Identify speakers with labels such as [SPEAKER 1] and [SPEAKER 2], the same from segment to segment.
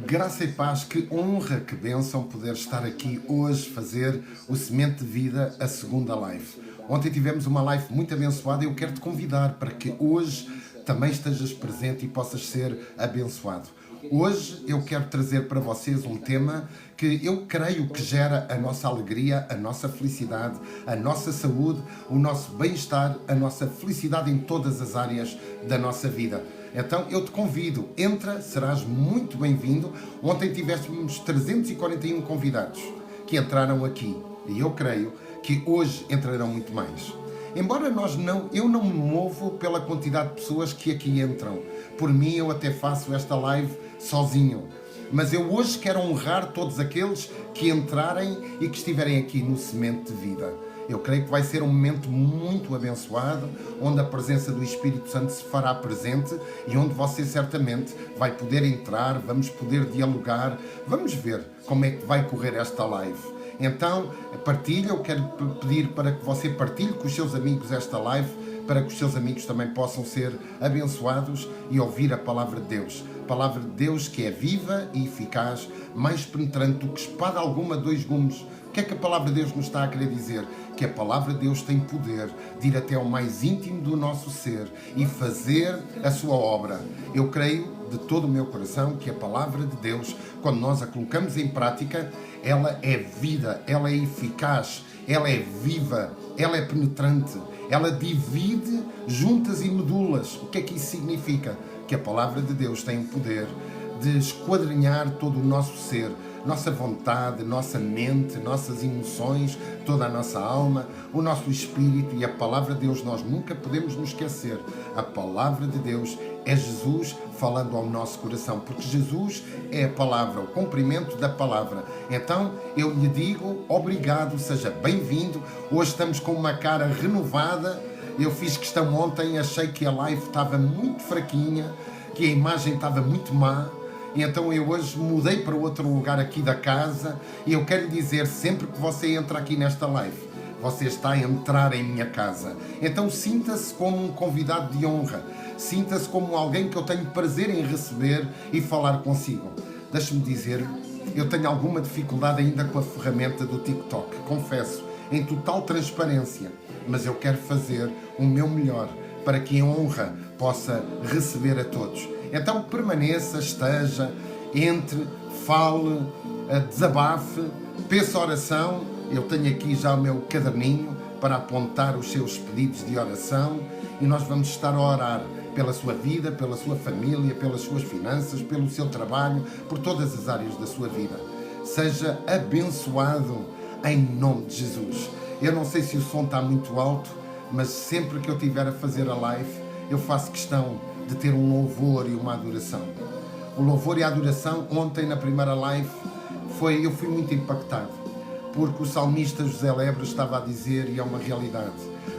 [SPEAKER 1] Graça e paz, que honra, que bênção poder estar aqui hoje, fazer o Semente de Vida, a segunda live. Ontem tivemos uma live muito abençoada e eu quero te convidar para que hoje também estejas presente e possas ser abençoado. Hoje eu quero trazer para vocês um tema que eu creio que gera a nossa alegria, a nossa felicidade, a nossa saúde, o nosso bem-estar, a nossa felicidade em todas as áreas da nossa vida. Então eu te convido, entra, serás muito bem-vindo. Ontem tivemos 341 convidados que entraram aqui e eu creio que hoje entrarão muito mais. Embora eu não me movo pela quantidade de pessoas que aqui entram. Por mim eu até faço esta live sozinho. Mas eu hoje quero honrar todos aqueles que entrarem e que estiverem aqui no Semente de Vida. Eu creio que vai ser um momento muito abençoado, onde a presença do Espírito Santo se fará presente e onde você certamente vai poder entrar, vamos poder dialogar, vamos ver como é que vai correr esta live. Então, partilha, eu quero pedir para que você partilhe com os seus amigos esta live, para que os seus amigos também possam ser abençoados e ouvir a Palavra de Deus. A Palavra de Deus que é viva e eficaz, mais penetrante do que espada alguma de dois gumes. O que é que a Palavra de Deus nos está a querer dizer? Que a Palavra de Deus tem poder de ir até ao mais íntimo do nosso ser e fazer a sua obra. Eu creio de todo o meu coração que a Palavra de Deus, quando nós a colocamos em prática, ela é vida, ela é eficaz, ela é viva, ela é penetrante, ela divide juntas e medulas. O que é que isso significa? Que a Palavra de Deus tem o poder de esquadrinhar todo o nosso ser, nossa vontade, nossa mente, nossas emoções, toda a nossa alma, o nosso espírito. E a Palavra de Deus nós nunca podemos nos esquecer. A Palavra de Deus é Jesus falando ao nosso coração, porque Jesus é a Palavra, o cumprimento da Palavra. Então eu lhe digo obrigado, seja bem-vindo. Hoje estamos com uma cara renovada. Eu fiz questão ontem, achei que a live estava muito fraquinha, que a imagem estava muito má. E então eu hoje mudei para outro lugar aqui da casa e eu quero lhe dizer, sempre que você entra aqui nesta live, você está a entrar em minha casa. Então sinta-se como um convidado de honra, sinta-se como alguém que eu tenho prazer em receber e falar consigo. Deixe-me dizer, eu tenho alguma dificuldade ainda com a ferramenta do TikTok, confesso, em total transparência, mas eu quero fazer o meu melhor para que em honra possa receber a todos. Então permaneça, esteja, entre, fale, desabafe, peça oração. Eu tenho aqui já o meu caderninho para apontar os seus pedidos de oração e nós vamos estar a orar pela sua vida, pela sua família, pelas suas finanças, pelo seu trabalho, por todas as áreas da sua vida. Seja abençoado em nome de Jesus. Eu não sei se o som está muito alto, mas sempre que eu estiver a fazer a live, eu faço questão de ter um louvor e uma adoração. O louvor e a adoração, ontem na primeira live, eu fui muito impactado, porque o salmista José Lebra estava a dizer, e é uma realidade,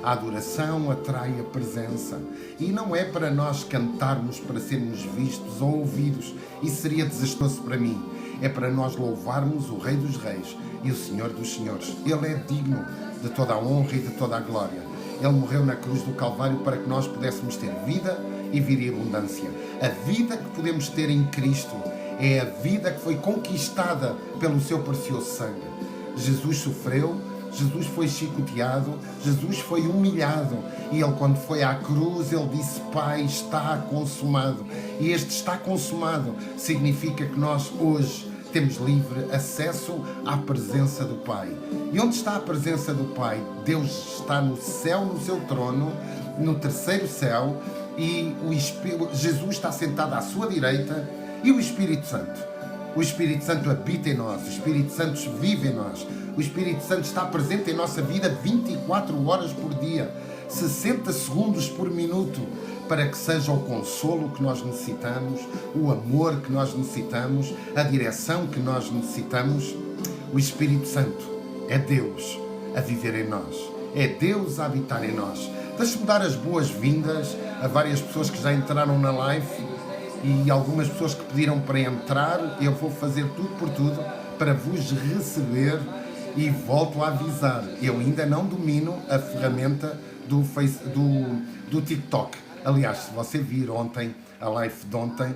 [SPEAKER 1] a adoração atrai a presença. E não é para nós cantarmos para sermos vistos ou ouvidos, isso seria desastroso para mim. É para nós louvarmos o Rei dos Reis e o Senhor dos Senhores. Ele é digno de toda a honra e de toda a glória. Ele morreu na cruz do Calvário para que nós pudéssemos ter vida e vida em abundância. A vida que podemos ter em Cristo é a vida que foi conquistada pelo seu precioso sangue. Jesus sofreu, Jesus foi chicoteado, Jesus foi humilhado e ele, quando foi à cruz, ele disse: Pai, está consumado. E este está consumado significa que nós hoje temos livre acesso à presença do Pai. E onde está a presença do Pai? Deus está no céu, no seu trono, no terceiro céu, e Jesus está sentado à sua direita, e o Espírito Santo. O Espírito Santo habita em nós, o Espírito Santo vive em nós, o Espírito Santo está presente em nossa vida 24 horas por dia, 60 segundos por minuto, para que seja o consolo que nós necessitamos, o amor que nós necessitamos, a direção que nós necessitamos. O Espírito Santo é Deus a viver em nós, é Deus a habitar em nós. Deixe-me dar as boas-vindas a várias pessoas que já entraram na live e algumas pessoas que pediram para entrar. Eu vou fazer tudo por tudo para vos receber e volto a avisar, eu ainda não domino a ferramenta do TikTok. Aliás, se você vir ontem, a live de ontem,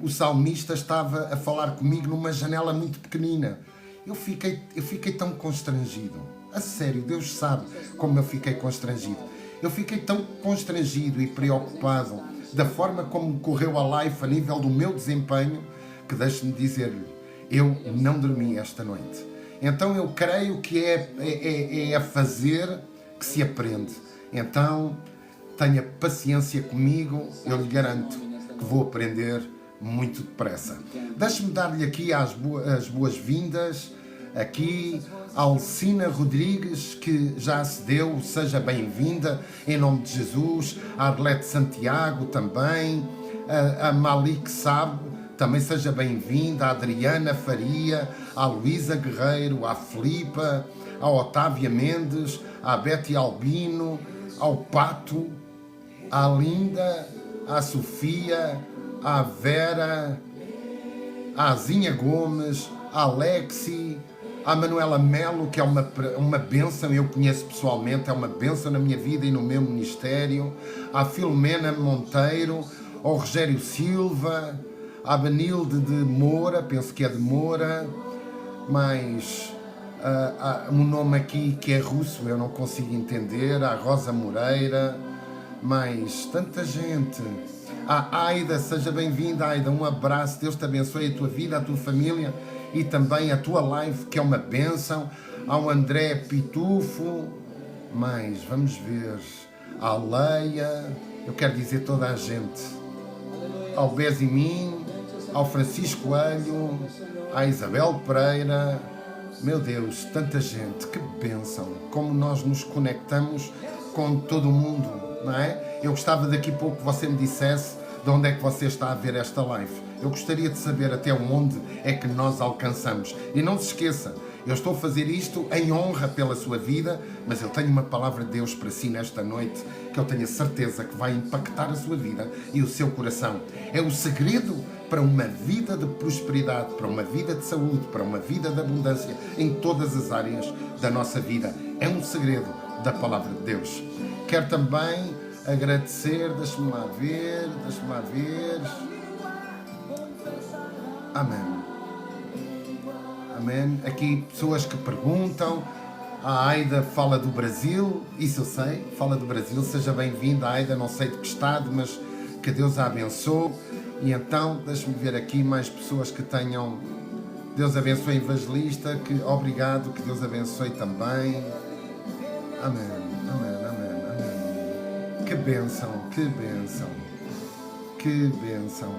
[SPEAKER 1] o salmista estava a falar comigo numa janela muito pequenina. Eu fiquei tão constrangido. A sério, Deus sabe como eu fiquei constrangido. Eu fiquei tão constrangido e preocupado da forma como correu a live a nível do meu desempenho, que deixe-me dizer-lhe, eu não dormi esta noite. Então eu creio que é a fazer que se aprende. Então tenha paciência comigo, eu lhe garanto que vou aprender muito depressa. Deixe-me dar-lhe aqui as boas-vindas aqui a Alcina Rodrigues, que já acedeu, seja bem-vinda em nome de Jesus. A Arlete Santiago também, a Malik Sab também seja bem-vinda, a Adriana Faria, a Luísa Guerreiro, a Filipa, a Otávia Mendes, a Betty Albino, ao Pato, à Linda, à Sofia, à Vera, à Zinha Gomes, à Alexi, à Manuela Melo, que é uma bênção, eu conheço pessoalmente, é uma bênção na minha vida e no meu ministério, à Filomena Monteiro, ao Rogério Silva, à Benilde de Moura, penso que é de Moura, mas um nome aqui que é russo, eu não consigo entender, à Rosa Moreira, mas tanta gente. A Aida, seja bem-vinda, Aida, um abraço, Deus te abençoe a tua vida, a tua família e também a tua live, que é uma bênção. Ao André Pitufo, mas vamos ver, à Leia, eu quero dizer toda a gente, ao Bezimin, ao Francisco Coelho, à Isabel Pereira, meu Deus, tanta gente, que bênção, como nós nos conectamos com todo o mundo, não é? Eu gostava daqui a pouco que você me dissesse de onde é que você está a ver esta live. Eu gostaria de saber até onde é que nós alcançamos. E não se esqueça, eu estou a fazer isto em honra pela sua vida, mas eu tenho uma palavra de Deus para si nesta noite, que eu tenho a certeza que vai impactar a sua vida e o seu coração. É o segredo para uma vida de prosperidade, para uma vida de saúde, para uma vida de abundância em todas as áreas da nossa vida. É um segredo da palavra de Deus. Quero também agradecer, deixa-me lá ver. Amém. Amém. Aqui pessoas que perguntam. A Aida fala do Brasil, isso eu sei, fala do Brasil. Seja bem-vinda, Aida, não sei de que estado, mas que Deus a abençoe. E então, deixa-me ver aqui mais pessoas que tenham. Deus abençoe, evangelista, que obrigado, que Deus abençoe também. Amém. Que bênção, que bênção, que bênção.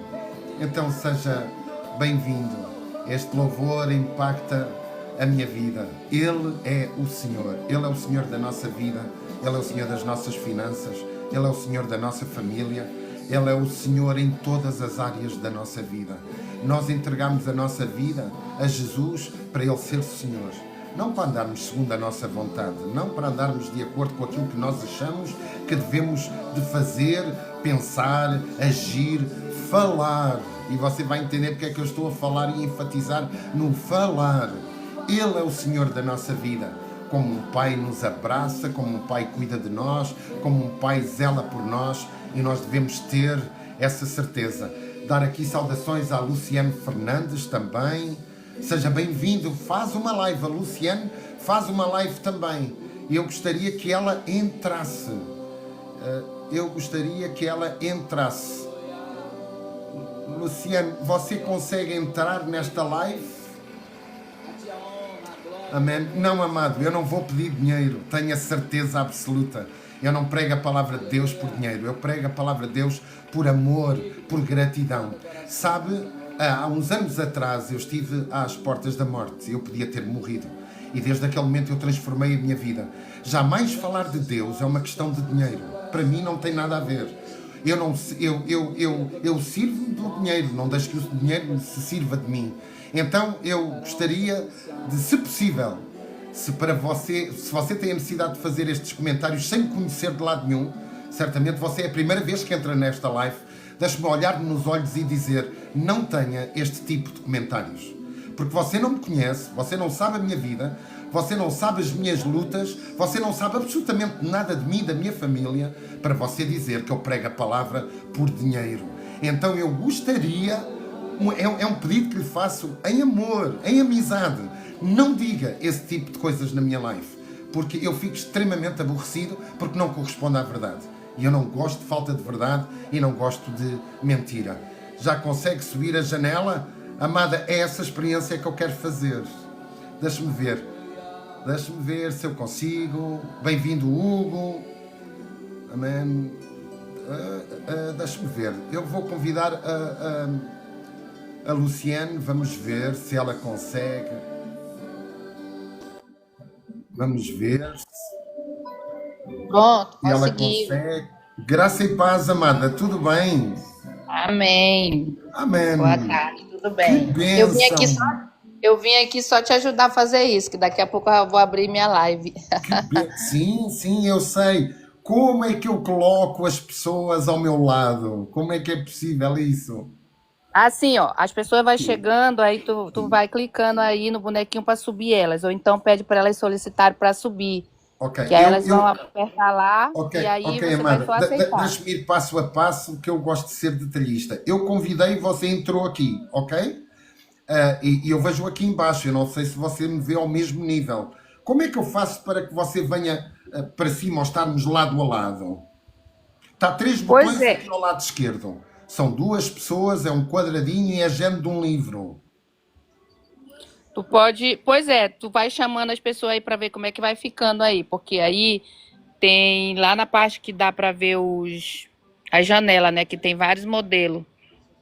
[SPEAKER 1] Então seja bem-vindo. Este louvor impacta a minha vida. Ele é o Senhor. Ele é o Senhor da nossa vida. Ele é o Senhor das nossas finanças. Ele é o Senhor da nossa família. Ele é o Senhor em todas as áreas da nossa vida. Nós entregamos a nossa vida a Jesus para Ele ser Senhor. Não para andarmos segundo a nossa vontade, não para andarmos de acordo com aquilo que nós achamos que devemos de fazer, pensar, agir, falar. E você vai entender porque é que eu estou a falar e enfatizar no falar. Ele é o Senhor da nossa vida. Como um pai nos abraça, como um pai cuida de nós, como um pai zela por nós, e nós devemos ter essa certeza. Dar aqui saudações a Luciano Fernandes também. Seja bem-vindo, faz uma live, a Luciane faz uma live também. Eu gostaria que ela entrasse. Luciane, você consegue entrar nesta live? Amém? Não, amado, eu não vou pedir dinheiro, tenho a certeza absoluta. Eu não prego a palavra de Deus por dinheiro, eu prego a palavra de Deus por amor, por gratidão. Sabe, há uns anos atrás eu estive às portas da morte, eu podia ter morrido. E desde aquele momento eu transformei a minha vida. Jamais falar de Deus é uma questão de dinheiro. Para mim não tem nada a ver. Eu sirvo do dinheiro, não deixo que o dinheiro se sirva de mim. Então eu gostaria de, se possível, se você tem a necessidade de fazer estes comentários sem conhecer de lado nenhum, certamente você é a primeira vez que entra nesta live, deixe-me olhar-me nos olhos e dizer, não tenha este tipo de comentários. Porque você não me conhece, você não sabe a minha vida, você não sabe as minhas lutas, você não sabe absolutamente nada de mim e da minha família, para você dizer que eu prego a palavra por dinheiro. Então eu gostaria, é um pedido que lhe faço em amor, em amizade. Não diga esse tipo de coisas na minha live, porque eu fico extremamente aborrecido porque não corresponde à verdade. E eu não gosto de falta de verdade e não gosto de mentira. Já consegue subir a janela? Amada, é essa experiência que eu quero fazer. Deixa-me ver. Deixa-me ver se eu consigo. Bem-vindo, Hugo. Amém. Deixa-me ver. Eu vou convidar a Luciane. Vamos ver se ela consegue. Vamos ver
[SPEAKER 2] Pronto,
[SPEAKER 1] se ela
[SPEAKER 2] consegui.
[SPEAKER 1] consegue. Graça e paz, amada. Tudo bem?
[SPEAKER 2] Amém. Boa
[SPEAKER 1] Amém.
[SPEAKER 2] tarde, tudo
[SPEAKER 1] Que
[SPEAKER 2] bem?
[SPEAKER 1] bênção.
[SPEAKER 2] Eu vim aqui só te ajudar a fazer isso, que daqui a pouco eu vou abrir minha live.
[SPEAKER 1] Sim, sim, eu sei. Como é que eu coloco as pessoas ao meu lado? Como é que é possível isso?
[SPEAKER 2] Assim, ó, as pessoas vai chegando, aí tu vai clicando aí no bonequinho para subir elas, ou então pede para elas solicitar para subir,
[SPEAKER 1] Ok,
[SPEAKER 2] que aí elas vão apertar lá
[SPEAKER 1] ok,
[SPEAKER 2] e aí
[SPEAKER 1] ok,
[SPEAKER 2] você vai
[SPEAKER 1] amada.
[SPEAKER 2] só aceitar.
[SPEAKER 1] Deixa-me ir passo a passo, que eu gosto de ser detalhista. Eu convidei, você entrou aqui, ok? E eu vejo aqui embaixo, eu não sei se você me vê ao mesmo nível. Como é que eu faço para que você venha para cima ou estarmos lado a lado? Está três
[SPEAKER 2] Pois
[SPEAKER 1] botões
[SPEAKER 2] é,
[SPEAKER 1] aqui ao lado esquerdo. São duas pessoas, é um quadradinho e é género de um livro.
[SPEAKER 2] tu pode, pois é, tu vai chamando as pessoas aí para ver como é que vai ficando aí, porque aí tem lá na parte que dá para ver os as janelas, né, que tem vários modelos.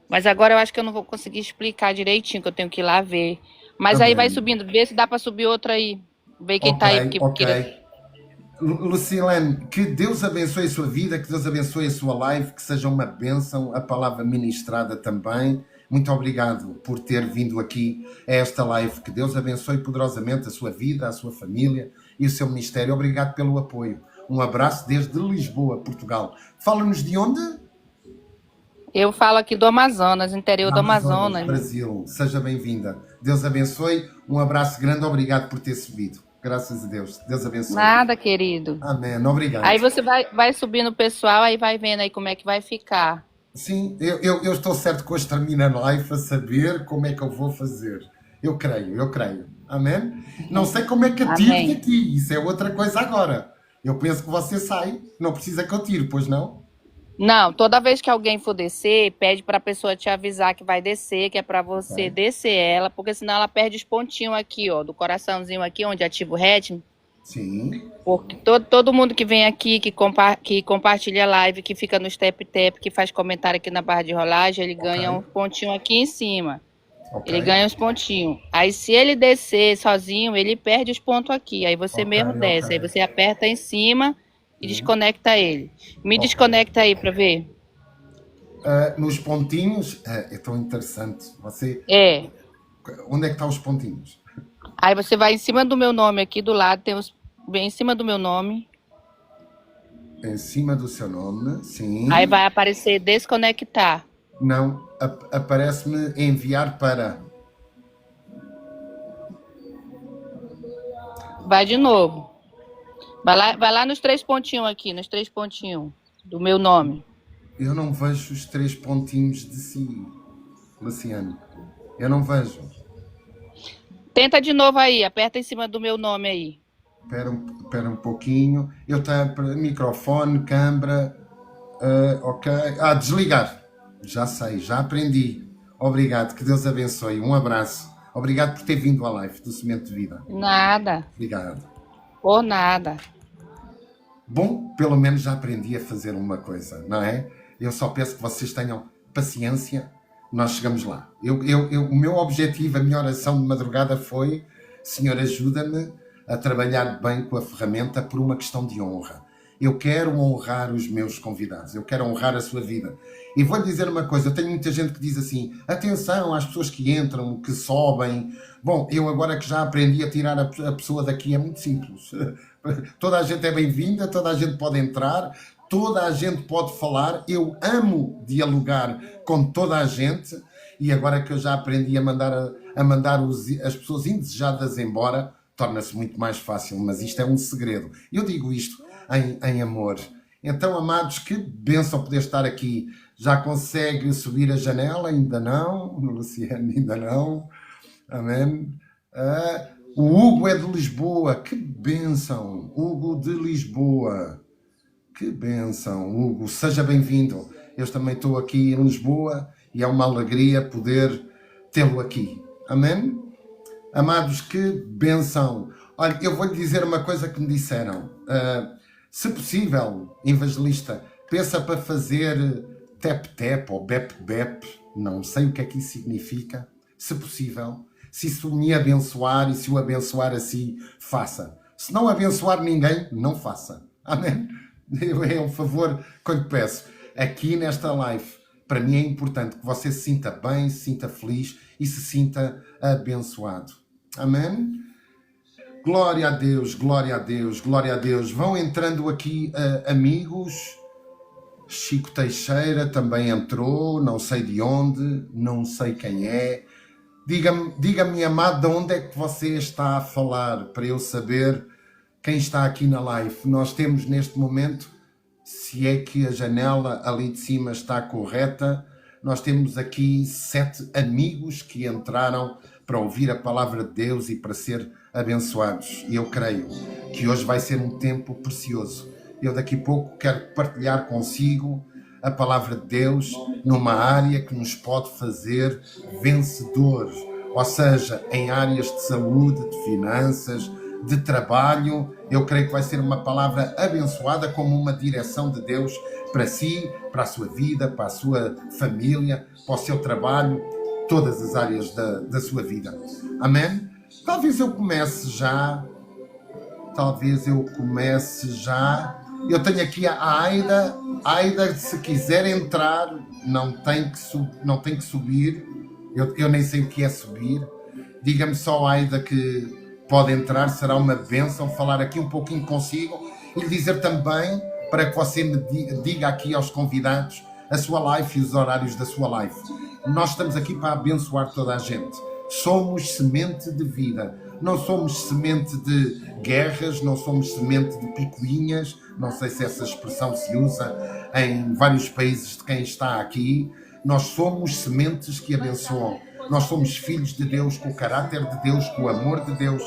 [SPEAKER 2] Mas agora eu acho que eu não vou conseguir explicar direitinho, que eu tenho que ir lá ver. Mas aí vai
[SPEAKER 1] Amém.
[SPEAKER 2] subindo, vê se dá para subir outra aí. Vê quem
[SPEAKER 1] Ok,
[SPEAKER 2] tá aí, porque,
[SPEAKER 1] ok.
[SPEAKER 2] porque
[SPEAKER 1] Lucilene, que Deus abençoe a sua vida, que Deus abençoe a sua live, que seja uma bênção, a palavra ministrada também. Muito obrigado por ter vindo aqui a esta live. Que Deus abençoe poderosamente a sua vida, a sua família e o seu ministério. Obrigado pelo apoio. Um abraço desde Lisboa, Portugal. Fala-nos de onde?
[SPEAKER 2] eu falo aqui do Amazonas, interior
[SPEAKER 1] Da
[SPEAKER 2] do
[SPEAKER 1] Amazonas,
[SPEAKER 2] Amazonas.
[SPEAKER 1] Brasil. Seja bem-vinda. Deus abençoe. Um abraço grande. Obrigado por ter subido. Graças a Deus. Deus abençoe.
[SPEAKER 2] Nada, querido.
[SPEAKER 1] Amém.
[SPEAKER 2] Aí
[SPEAKER 1] Obrigado.
[SPEAKER 2] você vai subindo o pessoal, aí vai vendo aí como é que vai ficar.
[SPEAKER 1] Sim, eu estou certo que hoje termina a live a saber como é que eu vou fazer. Eu creio, eu creio. Amém? Não sei como é que eu tiro
[SPEAKER 2] Amém.
[SPEAKER 1] daqui. Isso é outra coisa agora. Eu penso que você sai. Não precisa que eu tire, pois não?
[SPEAKER 2] Não, toda vez que alguém for descer, pede para a pessoa te avisar que vai descer, que é para você
[SPEAKER 1] Ok.
[SPEAKER 2] descer ela, porque senão ela perde os pontinhos aqui, ó, do coraçãozinho aqui, onde ativa o ritmo.
[SPEAKER 1] Sim.
[SPEAKER 2] Porque todo mundo que vem aqui, que compartilha a live, que fica no Step Tap, que faz comentário aqui na barra de rolagem, ele
[SPEAKER 1] Ok.
[SPEAKER 2] ganha um pontinho aqui em cima.
[SPEAKER 1] Ok.
[SPEAKER 2] Ele ganha uns pontinhos. Aí se ele descer sozinho, ele perde os pontos aqui. Aí você
[SPEAKER 1] Ok,
[SPEAKER 2] mesmo
[SPEAKER 1] ok.
[SPEAKER 2] desce. Aí você aperta em cima e
[SPEAKER 1] Sim.
[SPEAKER 2] desconecta ele. Me
[SPEAKER 1] Ok.
[SPEAKER 2] desconecta aí pra ver.
[SPEAKER 1] Nos pontinhos, é tão interessante. Você,
[SPEAKER 2] É.
[SPEAKER 1] onde é que estão os pontinhos?
[SPEAKER 2] Aí você vai em cima do meu nome aqui do lado, tem os bem em cima do meu nome.
[SPEAKER 1] Em cima do seu nome,
[SPEAKER 2] Aí
[SPEAKER 1] sim.
[SPEAKER 2] vai aparecer desconectar.
[SPEAKER 1] Não, aparece-me enviar para.
[SPEAKER 2] Vai de novo. Vai lá nos três pontinhos aqui, nos três pontinhos do meu nome.
[SPEAKER 1] Eu não vejo os três pontinhos de si, Luciano. Eu não vejo.
[SPEAKER 2] Tenta de novo aí, aperta em cima do meu nome aí.
[SPEAKER 1] Espera um pouquinho. Eu tenho microfone, câmera. Ok. Desligar. Já sei, já aprendi. Obrigado, que Deus abençoe. Um abraço. Obrigado por ter vindo à live do Semente de Vida.
[SPEAKER 2] Nada,
[SPEAKER 1] Obrigado.
[SPEAKER 2] por nada.
[SPEAKER 1] Bom, pelo menos já aprendi a fazer uma coisa, não é? Eu só peço que vocês tenham paciência, nós chegamos lá. O meu objetivo, a minha oração de madrugada foi: Senhor, ajuda-me a trabalhar bem com a ferramenta por uma questão de honra. Eu quero honrar os meus convidados, eu quero honrar a sua vida. E vou-lhe dizer uma coisa: eu tenho muita gente que diz assim, atenção às pessoas que entram, que sobem. Bom, eu agora que já aprendi a tirar a pessoa daqui, é muito simples. Toda a gente é bem-vinda, toda a gente pode entrar, toda a gente pode falar. Eu amo dialogar com toda a gente, e agora que eu já aprendi a mandar as pessoas indesejadas embora, torna-se muito mais fácil, mas isto é um segredo. Eu digo isto em amor. Então, amados, que bênção poder estar aqui Já consegue subir a janela? Ainda não. Luciano, ainda não. Amém. O Hugo é de Lisboa. Que bênção. Hugo de Lisboa. Que bênção, Hugo. Seja bem-vindo. Eu também estou aqui em Lisboa e é uma alegria poder tê-lo aqui. Amém? Amados, que bênção. Olha, eu vou-lhe dizer uma coisa que me disseram. Se possível, evangelista, pensa para fazer tap-tap ou bep-bep. Não sei o que é que isso significa. Se possível. Se isso me abençoar e se o abençoar assim, faça. Se não abençoar ninguém, não faça. Amém? É um favor que eu lhe peço. Aqui nesta live, para mim é importante que você se sinta bem, se sinta feliz e se sinta abençoado. Amém? Glória a Deus, glória a Deus, glória a Deus. Vão entrando aqui amigos. Chico Teixeira também entrou, não sei de onde, não sei quem é. Diga-me, amado, de onde é que você está a falar, para eu saber quem está aqui na live. Nós temos neste momento, se é que a janela ali de cima está correta, nós temos aqui 7 amigos que entraram para ouvir a palavra de Deus e para ser abençoados. E eu creio que hoje vai ser um tempo precioso. Eu daqui a pouco quero partilhar consigo a palavra de Deus numa área que nos pode fazer vencedores. Ou seja, em áreas de saúde, de finanças, de trabalho. Eu creio que vai ser uma palavra abençoada como uma direção de Deus para si, para a sua vida, para a sua família, para o seu trabalho, todas as áreas da sua vida. Amém? Talvez eu comece já. Eu tenho aqui a Aida. Aida, se quiser entrar, não tem que subir. Eu nem sei o que é subir. Diga-me só, Aida, que pode entrar, será uma bênção falar aqui um pouquinho consigo e lhe dizer também para que você me diga aqui aos convidados a sua live e os horários da sua live. Nós estamos aqui para abençoar toda a gente. Somos semente de vida. Não somos semente de guerras, não somos semente de picuinhas. Não sei se essa expressão se usa em vários países de quem está aqui. Nós somos sementes que abençoam. Nós somos filhos de Deus, com o caráter de Deus, com o amor de Deus.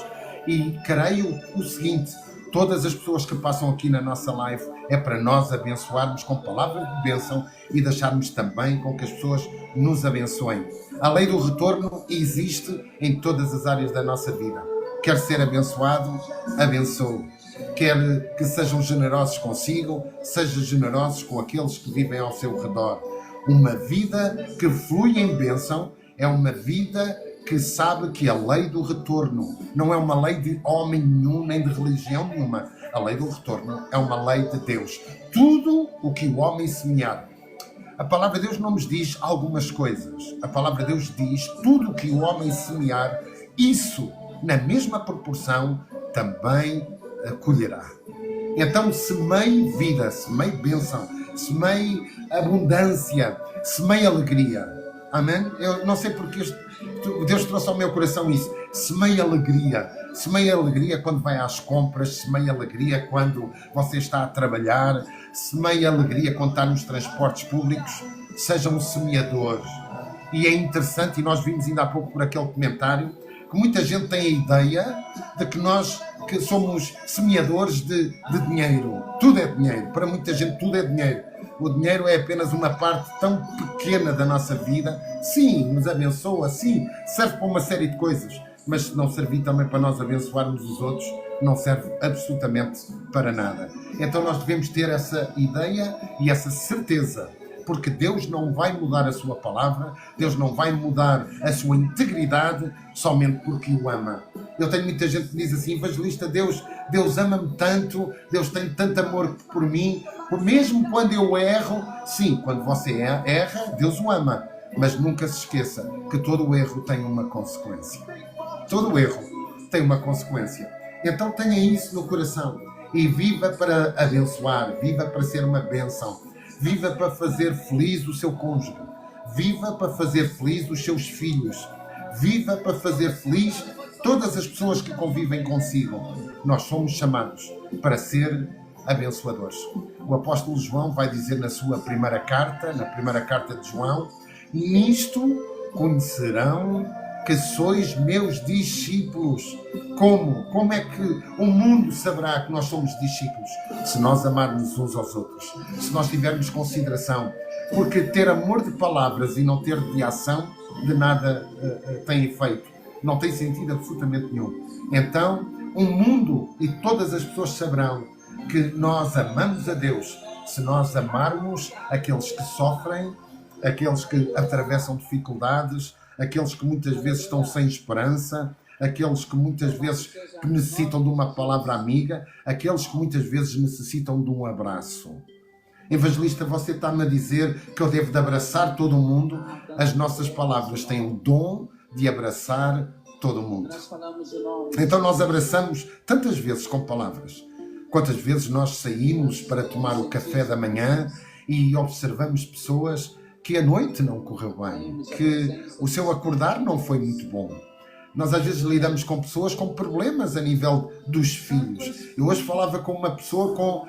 [SPEAKER 1] E creio o seguinte, todas as pessoas que passam aqui na nossa live é para nós abençoarmos com palavras de bênção e deixarmos também com que as pessoas nos abençoem. A lei do retorno existe em todas as áreas da nossa vida. Quer ser abençoado, abençoe. Quer que sejam generosos consigo, sejam generosos com aqueles que vivem ao seu redor. Uma vida que flui em bênção é uma vida que sabe que a lei do retorno não é uma lei de homem nenhum, nem de religião nenhuma. A lei do retorno é uma lei de Deus. Tudo o que o homem semear. A palavra de Deus não nos diz algumas coisas. A palavra de Deus diz tudo o que o homem semear, isso, na mesma proporção, também colherá. Então, semeie vida, semeie bênção, semeie abundância, semeie alegria. Amém? Eu não sei porque Deus trouxe ao meu coração isso. Semeie alegria. Semeie alegria quando vai às compras. Semeie alegria quando você está a trabalhar. Semeie alegria quando está nos transportes públicos. Seja um semeador. E é interessante, e nós vimos ainda há pouco por aquele comentário, que muita gente tem a ideia de que nós que somos semeadores de dinheiro. Tudo é dinheiro. Para muita gente tudo é dinheiro. O dinheiro é apenas uma parte tão pequena da nossa vida. Sim, nos abençoa, sim, serve para uma série de coisas. Mas se não servir também para nós abençoarmos os outros, não serve absolutamente para nada. Então nós devemos ter essa ideia e essa certeza. Porque Deus não vai mudar a sua palavra, Deus não vai mudar a sua integridade somente porque o ama. Eu tenho muita gente que diz assim, evangelista, Deus ama-me tanto, Deus tem tanto amor por mim, mesmo quando eu erro. Sim, quando você erra, Deus o ama. Mas nunca se esqueça que todo erro tem uma consequência. Todo erro tem uma consequência. Então tenha isso no coração e viva para abençoar, viva para ser uma bênção. Viva para fazer feliz o seu cônjuge. Viva para fazer feliz os seus filhos. Viva para fazer feliz todas as pessoas que convivem consigo. Nós somos chamados para ser abençoadores. O apóstolo João vai dizer na sua primeira carta de João: nisto conhecerão que sois meus discípulos. Como é que o mundo saberá que nós somos discípulos? Se nós amarmos uns aos outros, se nós tivermos consideração. Porque ter amor de palavras e não ter de ação, de nada tem efeito. Não tem sentido absolutamente nenhum. Então, o mundo e todas as pessoas saberão que nós amamos a Deus se nós amarmos aqueles que sofrem, aqueles que atravessam dificuldades, aqueles que muitas vezes estão sem esperança, aqueles que muitas vezes que necessitam de uma palavra amiga, aqueles que muitas vezes necessitam de um abraço. Evangelista, você está-me a dizer que eu devo de abraçar todo o mundo? As nossas palavras têm o dom de abraçar todo o mundo. Então nós abraçamos tantas vezes com palavras. Quantas vezes nós saímos para tomar o café da manhã e observamos pessoas que a noite não correu bem, que o seu acordar não foi muito bom. Nós às vezes lidamos com pessoas com problemas a nível dos filhos. Eu hoje falava com uma pessoa com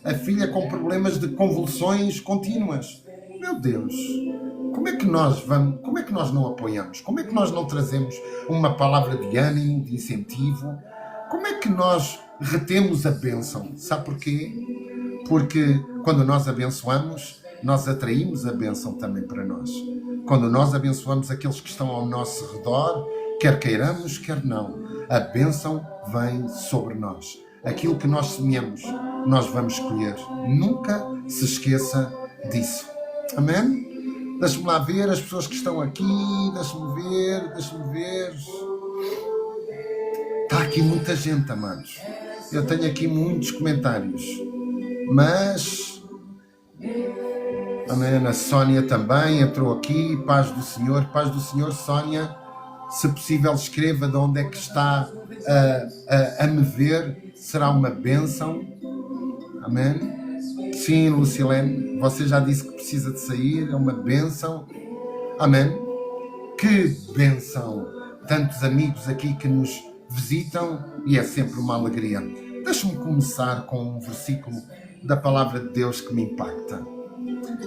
[SPEAKER 1] a filha com problemas de convulsões contínuas. Meu Deus, como é que nós não apoiamos? Como é que nós não trazemos uma palavra de ânimo, de incentivo? Como é que nós retemos a bênção? Sabe porquê? Porque quando nós abençoamos, nós atraímos a bênção também para nós. Quando nós abençoamos aqueles que estão ao nosso redor, quer queiramos, quer não, a bênção vem sobre nós. Aquilo que nós semeamos, nós vamos colher. Nunca se esqueça disso. Amém? Deixa-me lá ver as pessoas que estão aqui. Deixa-me ver. Está aqui muita gente, amados. Eu tenho aqui muitos comentários. Mas... Amém. A Sónia também entrou aqui. Paz do Senhor, Sónia. Se possível, escreva de onde é que está a me ver. Será uma bênção. Amém. Sim, Lucilene, você já disse que precisa de sair. É uma bênção. Amém. Que bênção. Tantos amigos aqui que nos visitam e é sempre uma alegria. Deixa-me começar com um versículo da palavra de Deus que me impacta.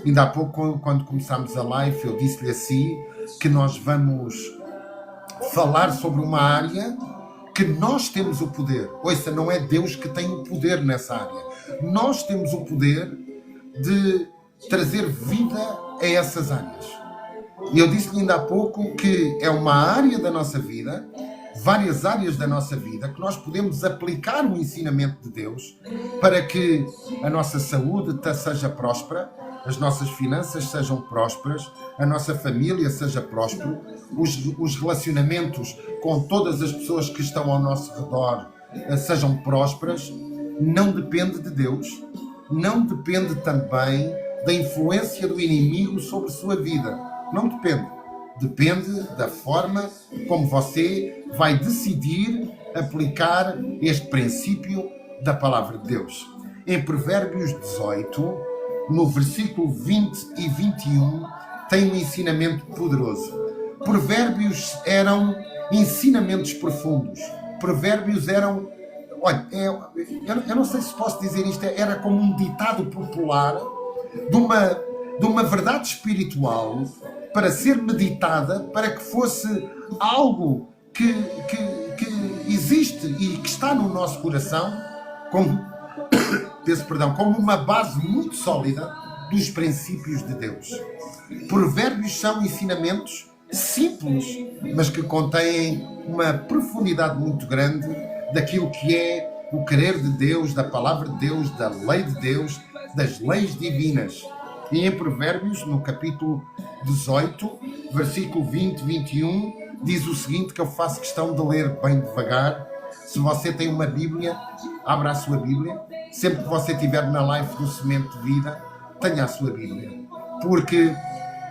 [SPEAKER 1] Ainda há pouco, quando começámos a live, eu disse-lhe assim que nós vamos falar sobre uma área que nós temos o poder. Ouça, não é Deus que tem o poder nessa área. Nós temos o poder de trazer vida a essas áreas. E eu disse-lhe ainda há pouco que é uma área da nossa vida, várias áreas da nossa vida, que nós podemos aplicar o ensinamento de Deus para que a nossa saúde seja próspera, as nossas finanças sejam prósperas, a nossa família seja próspera, os relacionamentos com todas as pessoas que estão ao nosso redor sejam prósperas. Não depende de Deus, não depende também da influência do inimigo sobre a sua vida. Não depende. Depende da forma como você vai decidir aplicar este princípio da palavra de Deus. Em Provérbios 18, no versículo 20 e 21, tem um ensinamento poderoso. Provérbios eram ensinamentos profundos. Provérbios eram... Olha, eu não sei se posso dizer isto, era como um ditado popular de uma verdade espiritual para ser meditada, para que fosse algo que existe e que está no nosso coração, como uma base muito sólida dos princípios de Deus. Provérbios são ensinamentos simples, mas que contêm uma profundidade muito grande daquilo que é o querer de Deus, da palavra de Deus, da lei de Deus, das leis divinas. E em Provérbios, no capítulo 18, versículo 20 e 21, diz o seguinte, que eu faço questão de ler bem devagar. Se você tem uma Bíblia, abra a sua Bíblia. Sempre que você estiver na live do Semente de Vida, tenha a sua Bíblia. Porque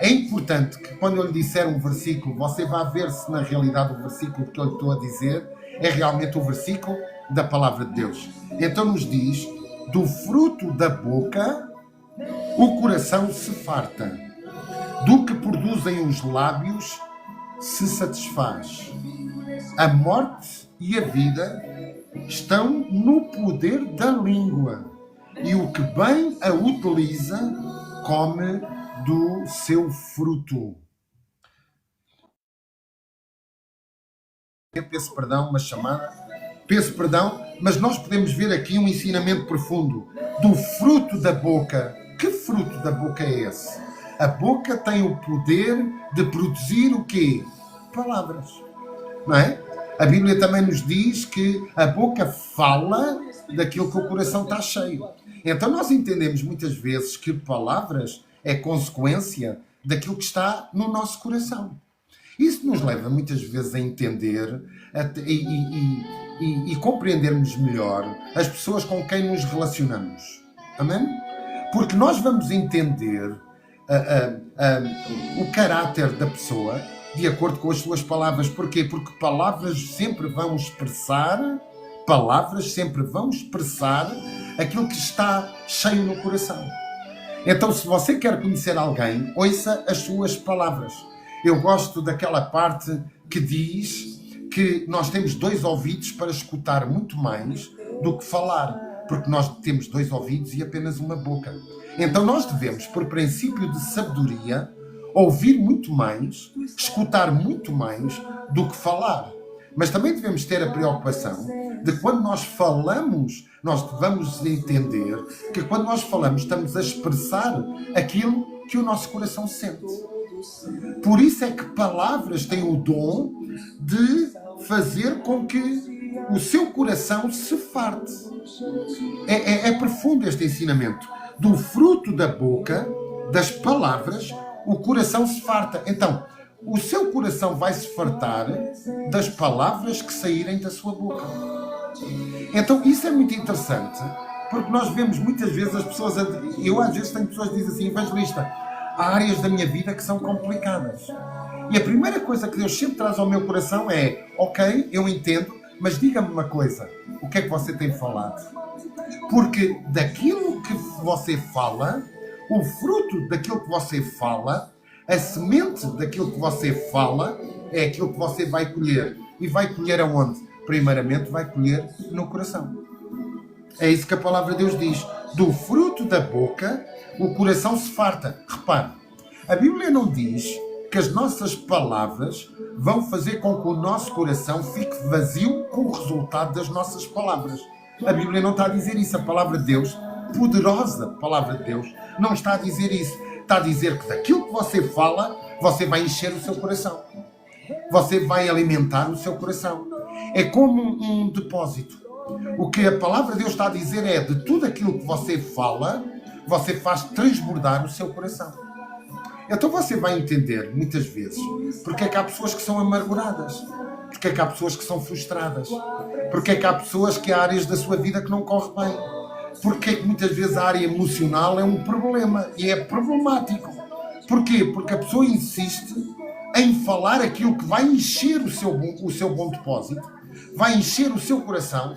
[SPEAKER 1] é importante que quando eu lhe disser um versículo, você vá ver se na realidade o versículo que eu lhe estou a dizer é realmente o versículo da palavra de Deus. Então nos diz, do fruto da boca o coração se farta, do que produzem os lábios se satisfaz. A morte e a vida estão no poder da língua, e o que bem a utiliza come do seu fruto. Peço perdão, uma chamada. Peço perdão, mas nós podemos ver aqui um ensinamento profundo do fruto da boca. Que fruto da boca é esse? A boca tem o poder de produzir o quê? Palavras. Não é? A Bíblia também nos diz que a boca fala daquilo que o coração está cheio. Então nós entendemos muitas vezes que palavras é consequência daquilo que está no nosso coração. Isso nos leva muitas vezes a entender e compreendermos melhor as pessoas com quem nos relacionamos. Amém? Porque nós vamos entender o caráter da pessoa de acordo com as suas palavras. Porquê? Porque palavras sempre vão expressar aquilo que está cheio no coração. Então, se você quer conhecer alguém, ouça as suas palavras. Eu gosto daquela parte que diz que nós temos 2 ouvidos para escutar muito mais do que falar, porque nós temos 2 ouvidos e apenas uma boca. Então nós devemos, por princípio de sabedoria, ouvir muito mais, escutar muito mais do que falar. Mas também devemos ter a preocupação de quando nós falamos, nós devemos entender que quando nós falamos estamos a expressar aquilo que o nosso coração sente. Por isso é que palavras têm o dom de fazer com que o seu coração se farte. É profundo este ensinamento. Do fruto da boca, das palavras, o coração se farta. Então, o seu coração vai se fartar das palavras que saírem da sua boca. Então, isso é muito interessante, porque nós vemos muitas vezes as pessoas... Eu às vezes tenho pessoas que dizem assim, evangelista, há áreas da minha vida que são complicadas. E a primeira coisa que Deus sempre traz ao meu coração é, ok, eu entendo, mas diga-me uma coisa, o que é que você tem falado? Porque daquilo que você fala, o fruto daquilo que você fala, a semente daquilo que você fala, é aquilo que você vai colher. E vai colher aonde? Primeiramente vai colher no coração. É isso que a palavra de Deus diz. Do fruto da boca, o coração se farta. Repare, a Bíblia não diz que as nossas palavras vão fazer com que o nosso coração fique vazio com o resultado das nossas palavras. A Bíblia não está a dizer isso. A palavra de Deus, poderosa palavra de Deus, não está a dizer isso. Está a dizer que daquilo que você fala, você vai encher o seu coração. Você vai alimentar o seu coração. É como um depósito. O que a palavra de Deus está a dizer é, de tudo aquilo que você fala, você faz transbordar o seu coração. Então você vai entender, muitas vezes, porque é que há pessoas que são amarguradas, porque é que há pessoas que são frustradas, porque é que há pessoas que há áreas da sua vida que não correm bem, porque é que muitas vezes a área emocional é um problema e é problemático. Porquê? Porque a pessoa insiste em falar aquilo que vai encher o seu bom depósito, vai encher o seu coração.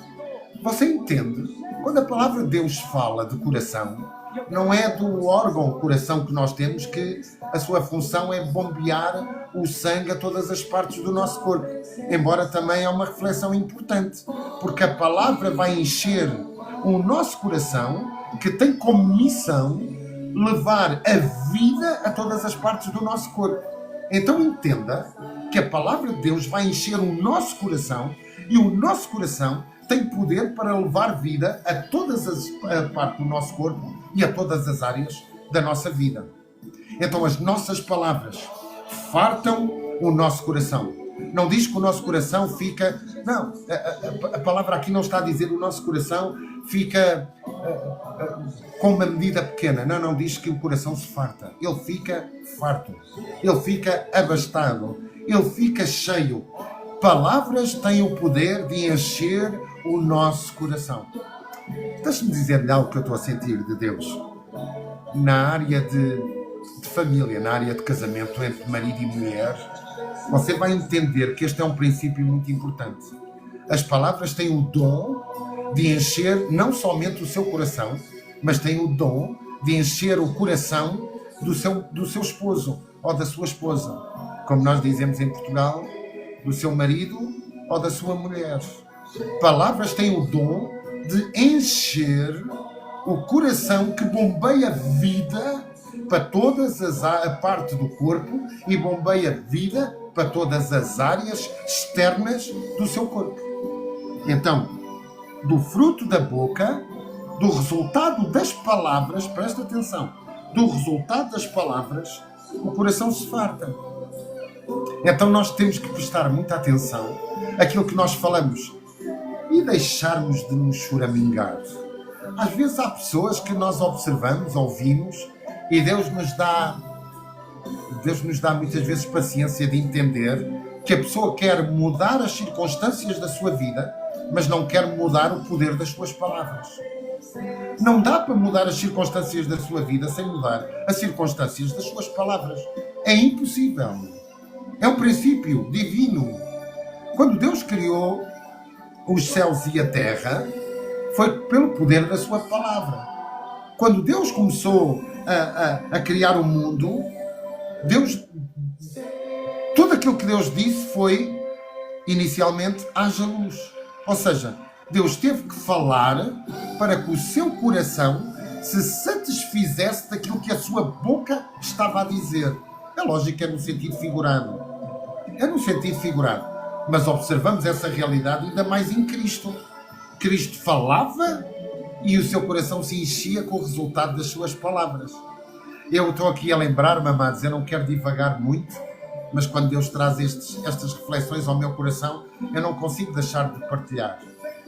[SPEAKER 1] Você entende? Quando a palavra de Deus fala de coração, não é do órgão coração que nós temos, que a sua função é bombear o sangue a todas as partes do nosso corpo. Embora também é uma reflexão importante, porque a palavra vai encher o nosso coração, que tem como missão levar a vida a todas as partes do nosso corpo. Então entenda que a palavra de Deus vai encher o nosso coração, e o nosso coração tem poder para levar vida a todas as partes do nosso corpo e a todas as áreas da nossa vida. Então as nossas palavras fartam o nosso coração. Não diz que o nosso coração fica... Não, a palavra aqui não está a dizer o nosso coração fica com uma medida pequena. Não diz que o coração se farta. Ele fica farto. Ele fica abastado. Ele fica cheio. Palavras têm o poder de encher o nosso coração. Deixa-me dizer-lhe algo que eu estou a sentir de Deus. Na área de família, na área de casamento entre marido e mulher, você vai entender que este é um princípio muito importante. As palavras têm o dom de encher não somente o seu coração, mas têm o dom de encher o coração do seu esposo ou da sua esposa. Como nós dizemos em Portugal, do seu marido ou da sua mulher. Palavras têm o dom de encher o coração que bombeia vida para todas a parte do corpo e bombeia vida para todas as áreas externas do seu corpo. Então, do fruto da boca, do resultado das palavras, presta atenção, do resultado das palavras, o coração se farta. Então nós temos que prestar muita atenção àquilo que nós falamos e deixarmos de nos choramingar. Às vezes há pessoas que nós observamos, ouvimos, e Deus nos dá muitas vezes paciência de entender que a pessoa quer mudar as circunstâncias da sua vida, mas não quer mudar o poder das suas palavras. Não dá para mudar as circunstâncias da sua vida sem mudar as circunstâncias das suas palavras. É impossível. É um princípio divino. Quando Deus criou os céus e a terra, foi pelo poder da sua palavra. Quando Deus começou a criar o mundo, tudo aquilo que Deus disse foi, inicialmente, haja luz. Ou seja, Deus teve que falar para que o seu coração se satisfizesse daquilo que a sua boca estava a dizer. É lógico que é no sentido figurado. É no sentido figurado. Mas observamos essa realidade ainda mais em Cristo. Cristo falava e o seu coração se enchia com o resultado das suas palavras. Eu estou aqui a lembrar-me, amados, eu não quero divagar muito, mas quando Deus traz estas reflexões ao meu coração, eu não consigo deixar de partilhar.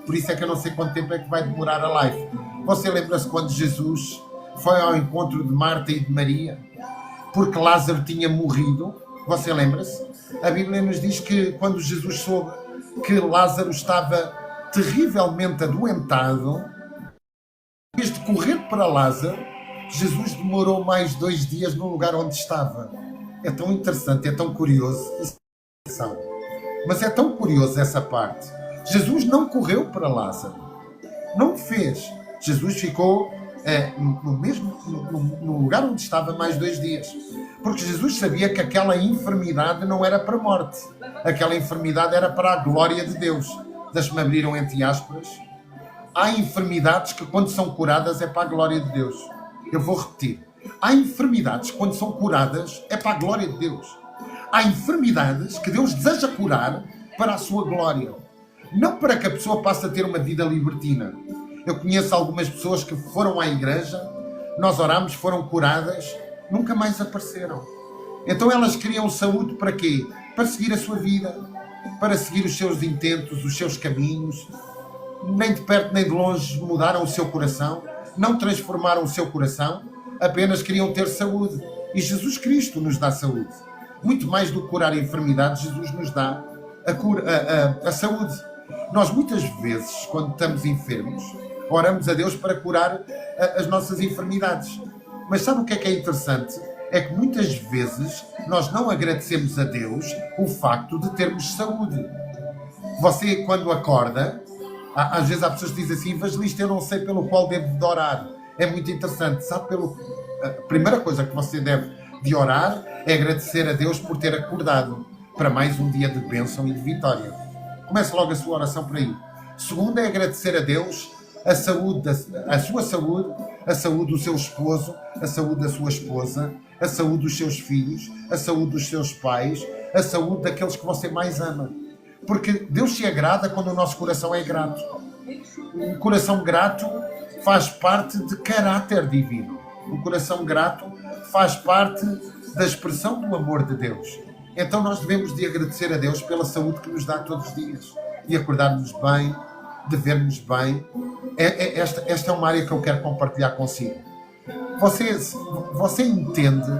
[SPEAKER 1] Por isso é que eu não sei quanto tempo é que vai demorar a live. Você lembra-se quando Jesus foi ao encontro de Marta e de Maria? Porque Lázaro tinha morrido. Você lembra-se? A Bíblia nos diz que quando Jesus soube que Lázaro estava terrivelmente adoentado, em vez de correr para Lázaro, Jesus demorou mais 2 dias no lugar onde estava. É tão interessante, é tão curioso. Mas é tão curioso essa parte. Jesus não correu para Lázaro. Não o fez. Jesus ficou no lugar onde estava mais 2 dias. Porque Jesus sabia que aquela enfermidade não era para a morte. Aquela enfermidade era para a glória de Deus. Deixe-me abrir entre aspas. Há enfermidades que quando são curadas é para a glória de Deus. Eu vou repetir. Há enfermidades que quando são curadas é para a glória de Deus. Há enfermidades que Deus deseja curar para a sua glória. Não para que a pessoa passe a ter uma vida libertina. Eu conheço algumas pessoas que foram à igreja, nós oramos, foram curadas, nunca mais apareceram. Então elas queriam saúde para quê? Para seguir a sua vida, para seguir os seus intentos, os seus caminhos. Nem de perto nem de longe mudaram o seu coração, não transformaram o seu coração, apenas queriam ter saúde. E Jesus Cristo nos dá saúde. Muito mais do que curar enfermidades, Jesus nos dá a saúde. Nós muitas vezes, quando estamos enfermos, oramos a Deus para curar as nossas enfermidades. Mas sabe o que é interessante? É que muitas vezes nós não agradecemos a Deus o facto de termos saúde. Você, quando acorda, às vezes há pessoas que dizem assim, evangelista, eu não sei pelo qual devo de orar. É muito interessante. Sabe, a primeira coisa que você deve de orar é agradecer a Deus por ter acordado para mais um dia de bênção e de vitória. Comece logo a sua oração por aí. Segundo é agradecer a Deus a saúde, a sua saúde, a saúde do seu esposo, a saúde da sua esposa, a saúde dos seus filhos, a saúde dos seus pais, a saúde daqueles que você mais ama. Porque Deus se agrada quando o nosso coração é grato. Um coração grato faz parte de caráter divino. Um coração grato faz parte da expressão do amor de Deus. Então nós devemos de agradecer a Deus pela saúde que nos dá todos os dias. De acordarmos bem, de vermos bem. Esta é uma área que eu quero compartilhar consigo. Você entende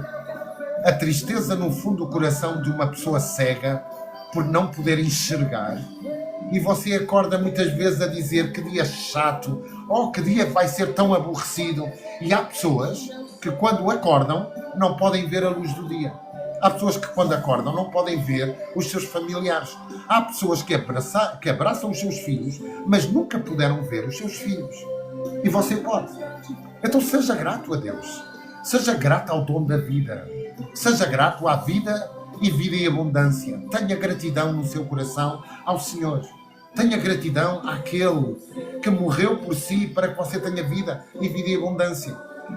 [SPEAKER 1] a tristeza no fundo do coração de uma pessoa cega por não poder enxergar? E você acorda muitas vezes a dizer que dia chato, ou que dia vai ser tão aborrecido. E há pessoas que quando acordam não podem ver a luz do dia. Há pessoas que quando acordam não podem ver os seus familiares. Há pessoas que abraçam os seus filhos, mas nunca puderam ver os seus filhos. E você pode. Então seja grato a Deus. Seja grato ao dom da vida. Seja grato à vida e vida em abundância. Tenha gratidão no seu coração ao Senhor. Tenha gratidão àquele que morreu por si para que você tenha vida e vida em abundância.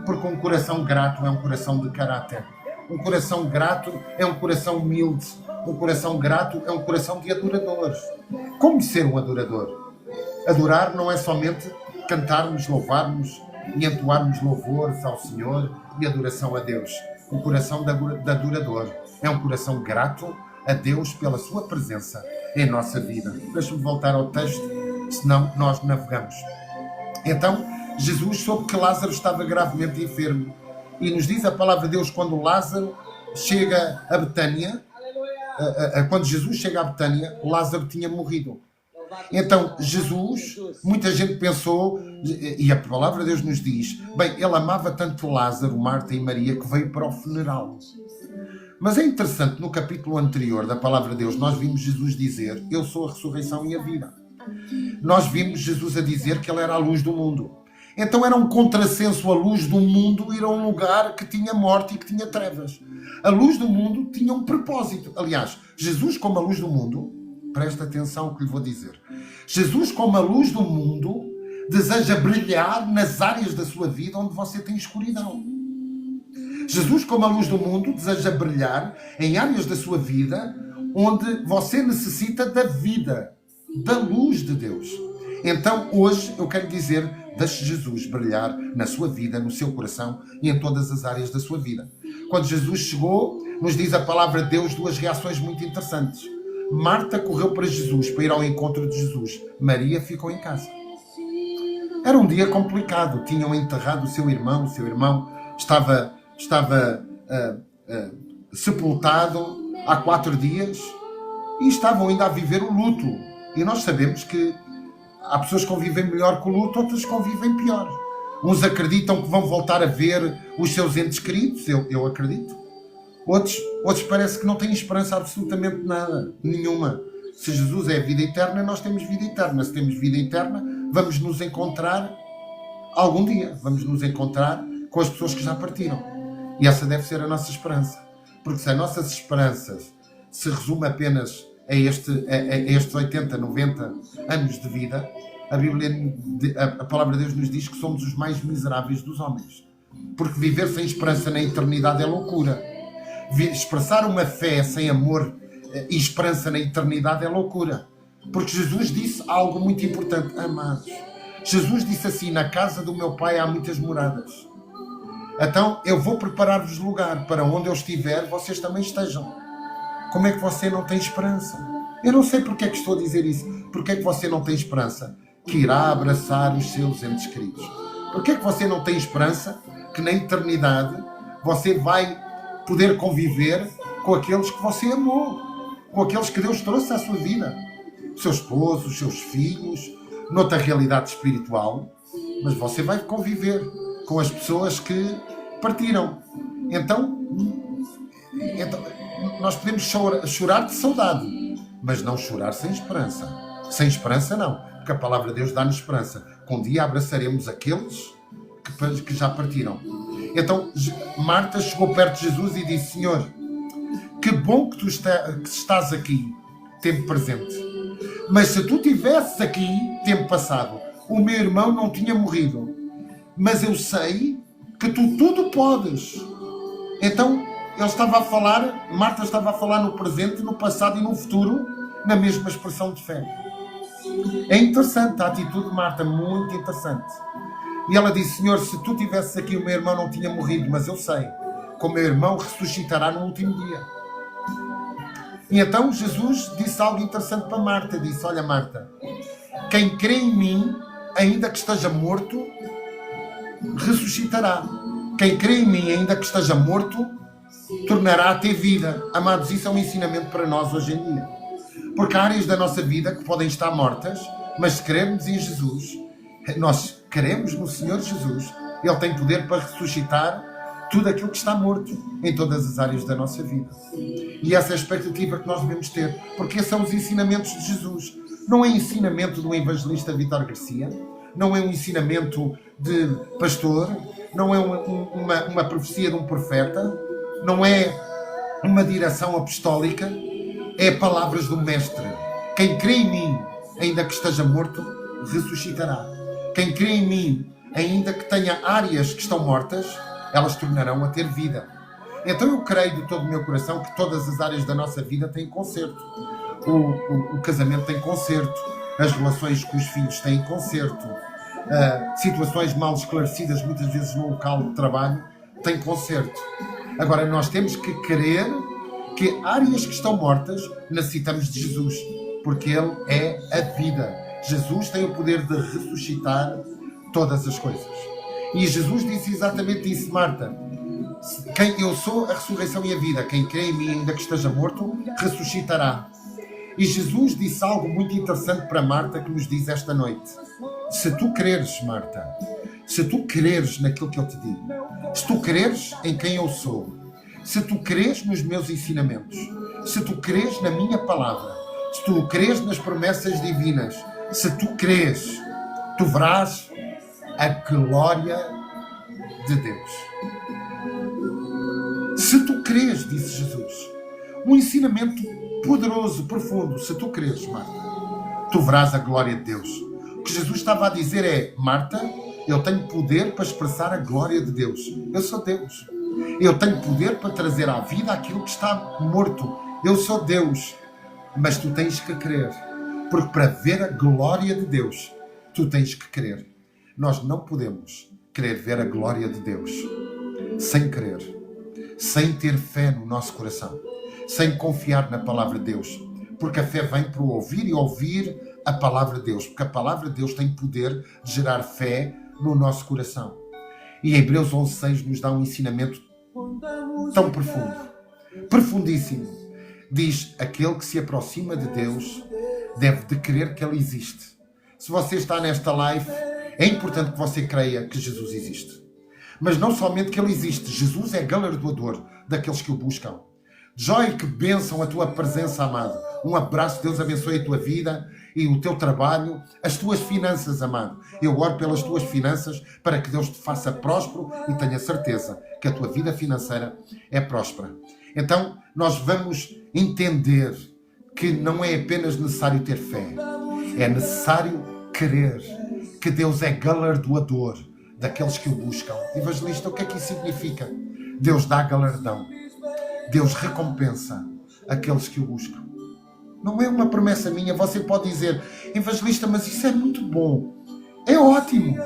[SPEAKER 1] Porque um coração grato é um coração de caráter. Um coração grato é um coração humilde. Um coração grato é um coração de adorador. Como ser um adorador? Adorar não é somente cantarmos, louvarmos e entoarmos louvores ao Senhor e adoração a Deus. O coração de adorador é um coração grato a Deus pela sua presença em nossa vida. Deixa-me voltar ao texto, senão nós navegamos. Então, Jesus soube que Lázaro estava gravemente enfermo. E nos diz a palavra de Deus, quando Lázaro chega a Betânia, quando Jesus chega a Betânia, Lázaro tinha morrido. Então, Jesus, muita gente pensou, e a palavra de Deus nos diz, bem, ele amava tanto Lázaro, Marta e Maria, que veio para o funeral. Mas é interessante, no capítulo anterior da palavra de Deus, nós vimos Jesus dizer, eu sou a ressurreição e a vida. Nós vimos Jesus a dizer que ele era a luz do mundo. Então era um contrassenso a luz do mundo ir a um lugar que tinha morte e que tinha trevas. A luz do mundo tinha um propósito. Aliás, Jesus como a luz do mundo, presta atenção ao que lhe vou dizer. Jesus como a luz do mundo deseja brilhar nas áreas da sua vida onde você tem escuridão. Jesus como a luz do mundo deseja brilhar em áreas da sua vida onde você necessita da vida, da luz de Deus. Então hoje eu quero dizer, deixe Jesus brilhar na sua vida, no seu coração e em todas as áreas da sua vida. Quando Jesus chegou, nos diz a palavra de Deus duas reações muito interessantes. Marta correu para Jesus, para ir ao encontro de Jesus. Maria ficou em casa. Era um dia complicado. Tinham enterrado o seu irmão estava sepultado há 4 dias e estavam ainda a viver o luto. E nós sabemos que há pessoas que convivem melhor com o luto, outras convivem pior. Uns acreditam que vão voltar a ver os seus entes queridos, eu acredito. Outros parece que não têm esperança absolutamente nada, nenhuma. Se Jesus é a vida eterna, nós temos vida eterna. Se temos vida eterna, vamos nos encontrar algum dia. Vamos nos encontrar com as pessoas que já partiram. E essa deve ser a nossa esperança. Porque se as nossas esperanças se resume apenas a estes 80, 90 anos de vida, a palavra de Deus nos diz que somos os mais miseráveis dos homens. Porque viver sem esperança na eternidade é loucura. Expressar uma fé sem amor e esperança na eternidade é loucura. Porque Jesus disse algo muito importante. Amados, Jesus disse assim, na casa do meu Pai há muitas moradas. Então eu vou preparar-vos lugar para onde eu estiver, vocês também estejam. Como é que você não tem esperança? Eu não sei porque é que estou a dizer isso. Porque é que você não tem esperança? Que irá abraçar os seus entes queridos. Porque é que você não tem esperança que na eternidade você vai poder conviver com aqueles que você amou, com aqueles que Deus trouxe à sua vida, o seu esposo, os seus filhos, noutra realidade espiritual, mas você vai conviver com as pessoas que partiram. Então nós podemos chorar de saudade, mas não chorar sem esperança. Sem esperança não, porque a palavra de Deus dá-nos esperança, que um dia abraçaremos aqueles que já partiram. Então Marta chegou perto de Jesus e disse, Senhor, que bom que tu estás aqui, tempo presente. Mas se tu estivesses aqui, tempo passado, o meu irmão não tinha morrido. Mas eu sei que tu tudo podes. Então Marta estava a falar no presente, no passado e no futuro, na mesma expressão de fé. É interessante a atitude de Marta, muito interessante. E ela disse, Senhor, se tu estivesses aqui, o meu irmão não tinha morrido, mas eu sei que o meu irmão ressuscitará no último dia. E então Jesus disse algo interessante para Marta. Disse, olha Marta, quem crê em mim, ainda que esteja morto, ressuscitará. Quem crê em mim, ainda que esteja morto, tornará a ter vida. Amados, isso é um ensinamento para nós hoje em dia. Porque há áreas da nossa vida que podem estar mortas, mas se crermos em Jesus, nós queremos no Senhor Jesus, Ele tem poder para ressuscitar tudo aquilo que está morto em todas as áreas da nossa vida. E essa é a expectativa que nós devemos ter, porque esses são os ensinamentos de Jesus. Não é ensinamento do evangelista Vítor Garcia, não é um ensinamento de pastor, não é uma profecia de um profeta, não é uma direção apostólica, é palavras do Mestre. Quem crê em mim, ainda que esteja morto, ressuscitará. Quem crê em mim, ainda que tenha áreas que estão mortas, elas tornarão a ter vida. Então eu creio de todo o meu coração que todas as áreas da nossa vida têm conserto. O casamento tem conserto, as relações com os filhos têm conserto, situações mal esclarecidas muitas vezes no local de trabalho têm conserto. Agora nós temos que crer que áreas que estão mortas necessitamos de Jesus, porque Ele é a vida. Jesus tem o poder de ressuscitar todas as coisas. E Jesus disse exatamente isso, Marta. Eu sou a ressurreição e a vida. Quem crê em mim, ainda que esteja morto, ressuscitará. E Jesus disse algo muito interessante para Marta, que nos diz esta noite. Se tu creres, Marta, se tu creres naquilo que eu te digo, se tu creres em quem eu sou, se tu creres nos meus ensinamentos, se tu creres na minha palavra, se tu creres nas promessas divinas, se tu creres, tu verás a glória de Deus. Se tu creres, disse Jesus, um ensinamento poderoso, profundo. Se tu creres, Marta, tu verás a glória de Deus. O que Jesus estava a dizer é: Marta, eu tenho poder para expressar a glória de Deus. Eu sou Deus. Eu tenho poder para trazer à vida aquilo que está morto. Eu sou Deus. Mas tu tens que crer. Porque para ver a glória de Deus, tu tens que crer. Nós não podemos querer ver a glória de Deus sem crer, sem ter fé no nosso coração, sem confiar na palavra de Deus. Porque a fé vem para ouvir e ouvir a palavra de Deus. Porque a palavra de Deus tem poder de gerar fé no nosso coração. E Hebreus 11:6 nos dá um ensinamento tão profundo, profundíssimo. Diz: aquele que se aproxima de Deus deve de crer que Ele existe. Se você está nesta live, é importante que você creia que Jesus existe. Mas não somente que Ele existe, Jesus é galardoador daqueles que o buscam. Joy, que bênção a tua presença, amado. Um abraço, Deus abençoe a tua vida e o teu trabalho, as tuas finanças, amado. Eu oro pelas tuas finanças para que Deus te faça próspero e tenha certeza que a tua vida financeira é próspera. Então, nós vamos entender que não é apenas necessário ter fé, é necessário crer que Deus é galardoador daqueles que o buscam. Evangelista, o que é que isso significa? Deus dá galardão. Deus recompensa aqueles que o buscam. Não é uma promessa minha. Você pode dizer: evangelista, mas isso é muito bom. É ótimo.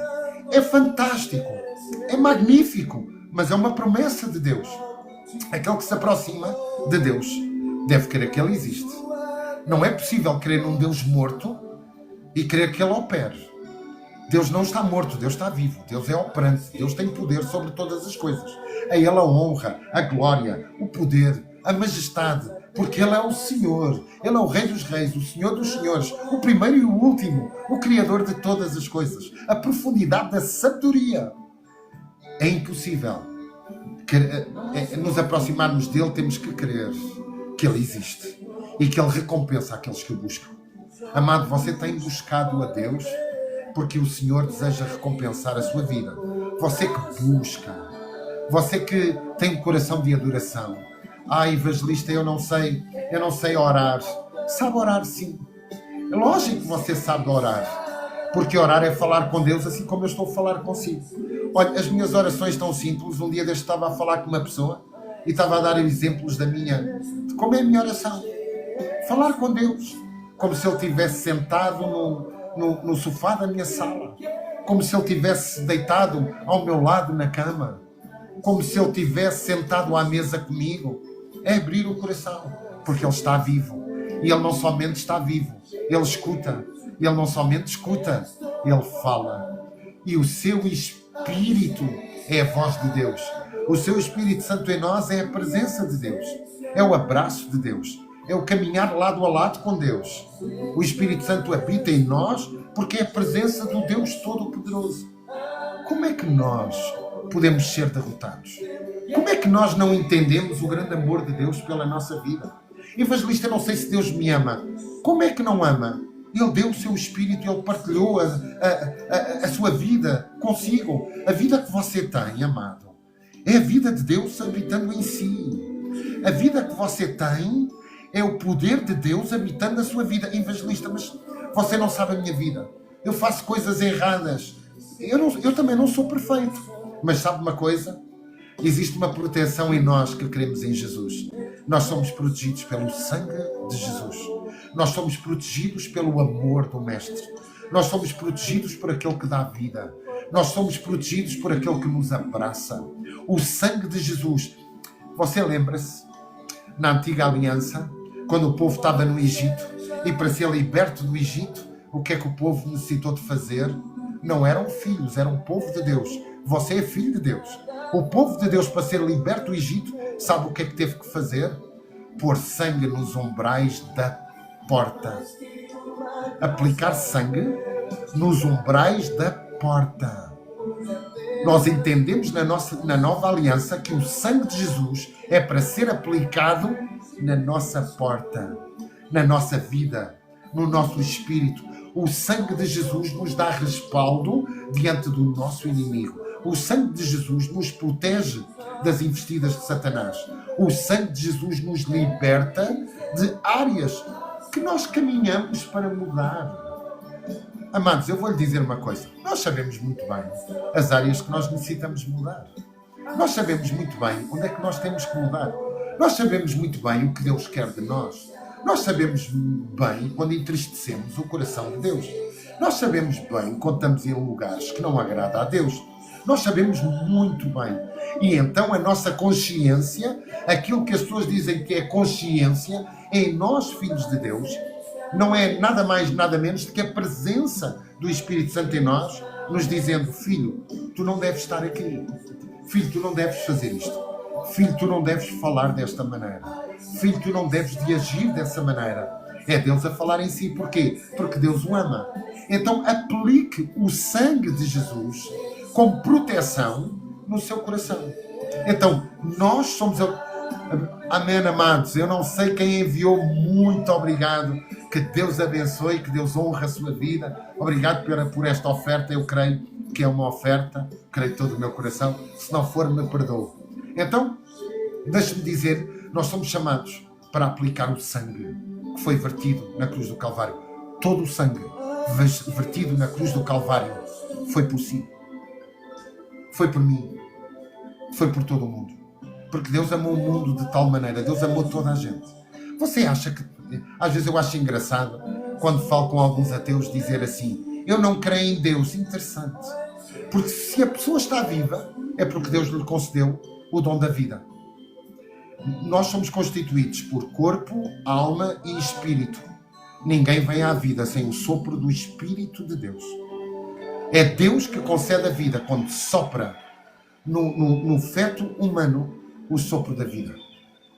[SPEAKER 1] É fantástico. É magnífico. Mas é uma promessa de Deus. Aquele que se aproxima de Deus deve crer que Ele existe. Não é possível crer num Deus morto e crer que Ele opere. Deus não está morto, Deus está vivo, Deus é operante, Deus tem poder sobre todas as coisas. A Ele a honra, a glória, o poder, a majestade, porque Ele é o Senhor, Ele é o Rei dos Reis, o Senhor dos Senhores, o primeiro e o último, o Criador de todas as coisas. A profundidade da sabedoria. É impossível nos aproximarmos dEle, temos que crer que Ele existe e que Ele recompensa aqueles que o buscam. Amado, você tem buscado a Deus porque o Senhor deseja recompensar a sua vida. Você que busca, você que tem um coração de adoração. Evangelista, eu não sei orar. Sabe orar, sim. É lógico que você sabe orar, porque orar é falar com Deus assim como eu estou a falar consigo. Olha, as minhas orações estão simples. Um dia deste estava a falar com uma pessoa e estava a dar exemplos de como é a minha oração. Falar com Deus, como se Ele estivesse sentado no sofá da minha sala, como se Ele estivesse deitado ao meu lado na cama, como se Ele estivesse sentado à mesa comigo. É abrir o coração, porque Ele está vivo. E Ele não somente está vivo, Ele escuta. Ele não somente escuta, Ele fala. E o seu Espírito é a voz de Deus. O seu Espírito Santo em nós é a presença de Deus, é o abraço de Deus, é o caminhar lado a lado com Deus. O Espírito Santo habita em nós porque é a presença do Deus Todo-Poderoso. Como é que nós podemos ser derrotados? Como é que nós não entendemos o grande amor de Deus pela nossa vida? Evangelista, eu não sei se Deus me ama. Como é que não ama? Ele deu o seu Espírito, Ele partilhou a sua vida consigo. A vida que você tem, amado, é a vida de Deus habitando em si. A vida que você tem é o poder de Deus habitando na sua vida. Evangelista, mas Você não sabe a minha vida. Eu faço coisas erradas. Eu também não sou perfeito. Mas sabe uma coisa? Existe uma proteção em nós que cremos em Jesus. Nós somos protegidos pelo sangue de Jesus. Nós somos protegidos pelo amor do Mestre. Nós somos protegidos por aquele que dá vida. Nós somos protegidos por aquele que nos abraça. O sangue de Jesus. Você lembra-se, na antiga aliança, quando o povo estava no Egito, e para ser liberto do Egito, o que é que o povo necessitou de fazer? Não eram filhos, era um povo de Deus. Você é filho de Deus. O povo de Deus, para ser liberto do Egito, sabe o que é que teve que fazer? Pôr sangue nos umbrais da porta. Aplicar sangue nos umbrais da porta. Nós entendemos na nova aliança que o sangue de Jesus é para ser aplicado na nossa porta, na nossa vida, no nosso espírito. O sangue de Jesus nos dá respaldo diante do nosso inimigo. O sangue de Jesus nos protege das investidas de Satanás. O sangue de Jesus nos liberta de áreas que nós caminhamos para mudar. Amados, eu vou lhe dizer uma coisa. Nós sabemos muito bem as áreas que nós necessitamos mudar. Nós sabemos muito bem onde é que nós temos que mudar. Nós sabemos muito bem o que Deus quer de nós. Nós sabemos bem quando entristecemos o coração de Deus. Nós sabemos bem quando estamos em lugares que não agrada a Deus. Nós sabemos muito bem. E então a nossa consciência, aquilo que as pessoas dizem que é consciência, em nós, filhos de Deus, não é nada mais, nada menos do que a presença do Espírito Santo em nós, nos dizendo: filho, tu não deves estar aqui. Filho, tu não deves fazer isto. Filho, tu não deves falar desta maneira. Filho, tu não deves de agir dessa maneira. É Deus a falar em si. Porquê? Porque Deus o ama. Então aplique o sangue de Jesus como proteção no seu coração. Então, nós somos... Amém, amados. Eu não sei quem enviou. Muito obrigado. Que Deus abençoe, que Deus honre a sua vida. Obrigado por esta oferta. Eu creio que é uma oferta. Creio todo o meu coração. Se não for, me perdoe. Então, deixe-me dizer, nós somos chamados para aplicar o sangue que foi vertido na cruz do Calvário. Todo o sangue vertido na cruz do Calvário foi por si. Foi por mim. Foi por todo o mundo. Porque Deus amou o mundo de tal maneira. Deus amou toda a gente. Você acha que... Às vezes eu acho engraçado quando falo com alguns ateus dizer assim: eu não creio em Deus. Interessante. Porque se a pessoa está viva, é porque Deus lhe concedeu o dom da vida. Nós somos constituídos por corpo, alma e espírito. Ninguém vem à vida sem o sopro do Espírito de Deus. É Deus que concede a vida quando sopra no feto humano o sopro da vida.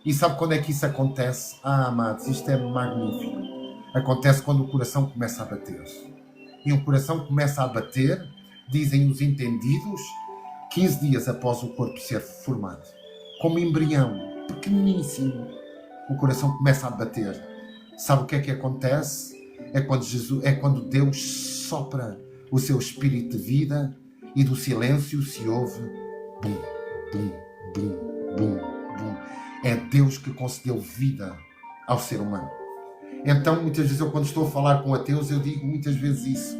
[SPEAKER 1] E sabe quando é que isso acontece? Amados, isto é magnífico. Acontece quando o coração começa a bater. E um coração começa a bater, dizem os entendidos, 15 dias após o corpo ser formado. Como embrião, pequeníssimo, o coração começa a bater. Sabe o que é que acontece? É quando Deus sopra o seu espírito de vida e do silêncio se ouve bum, bum, bum, bum, bum. É Deus que concedeu vida ao ser humano. Então, muitas vezes, quando estou a falar com ateus, eu digo muitas vezes isso.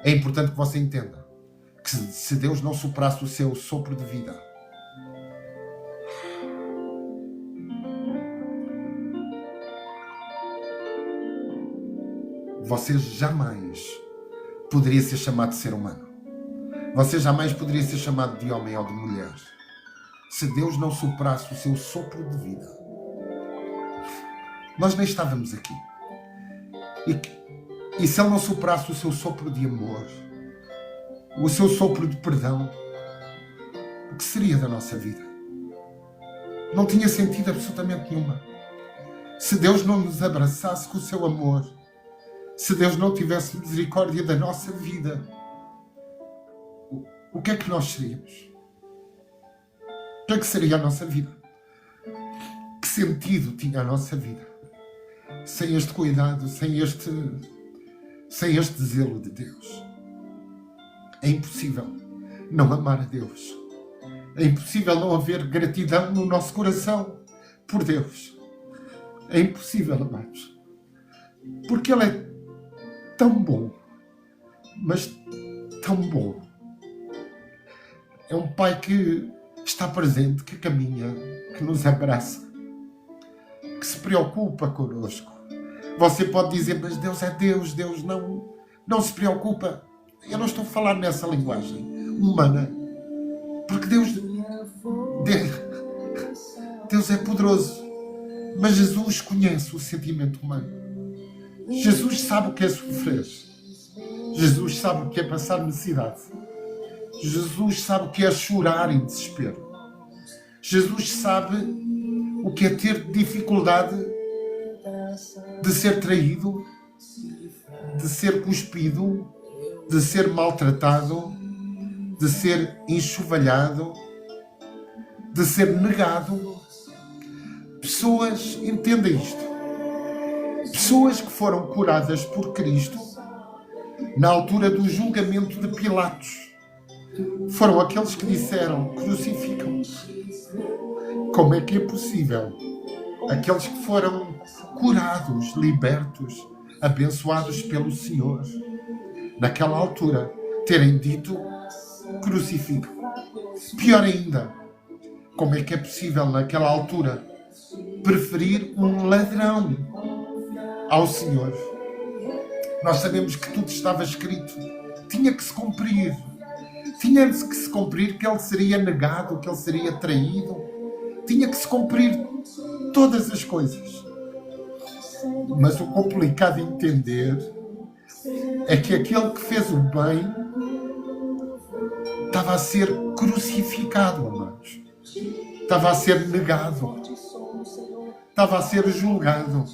[SPEAKER 1] É importante que você entenda que se Deus não soprasse o seu sopro de vida, você jamais poderia ser chamado de ser humano. Você jamais poderia ser chamado de homem ou de mulher. Se Deus não soprasse o seu sopro de vida, nós nem estávamos aqui. E se Ele não soprasse o seu sopro de amor, o seu sopro de perdão, o que seria da nossa vida? Não tinha sentido absolutamente nenhuma. Se Deus não nos abraçasse com o seu amor, se Deus não tivesse misericórdia da nossa vida, o que é que nós seríamos? O que é que seria a nossa vida? Que sentido tinha a nossa vida sem este cuidado, sem este zelo de Deus? É impossível não amar a Deus. É impossível não haver gratidão no nosso coração por Deus. É impossível, amados. Porque Ele tão bom, mas tão bom. É um Pai que está presente, que caminha, que nos abraça, que se preocupa connosco. Você pode dizer, mas Deus é Deus, Deus não se preocupa. Eu não estou a falar nessa linguagem humana, porque Deus é poderoso, mas Jesus conhece o sentimento humano. Jesus sabe o que é sofrer. Jesus sabe o que é passar necessidade. Jesus sabe o que é chorar em desespero. Jesus sabe o que é ter dificuldade de ser traído, de ser cuspido, de ser maltratado, de ser enxovalhado, de ser negado. Pessoas, entendem isto, pessoas que foram curadas por Cristo na altura do julgamento de Pilatos foram aqueles que disseram: crucificam. Como é que é possível aqueles que foram curados, libertos, abençoados pelo Senhor, naquela altura, terem dito: crucificam? Pior ainda, como é que é possível naquela altura preferir um ladrão ao Senhor? Nós sabemos que tudo estava escrito, tinha que se cumprir. Tinha que se cumprir que ele seria negado, que ele seria traído. Tinha que se cumprir todas as coisas. Mas o complicado de entender é que aquele que fez o bem estava a ser crucificado, amados. Estava a ser negado. Estava a ser julgado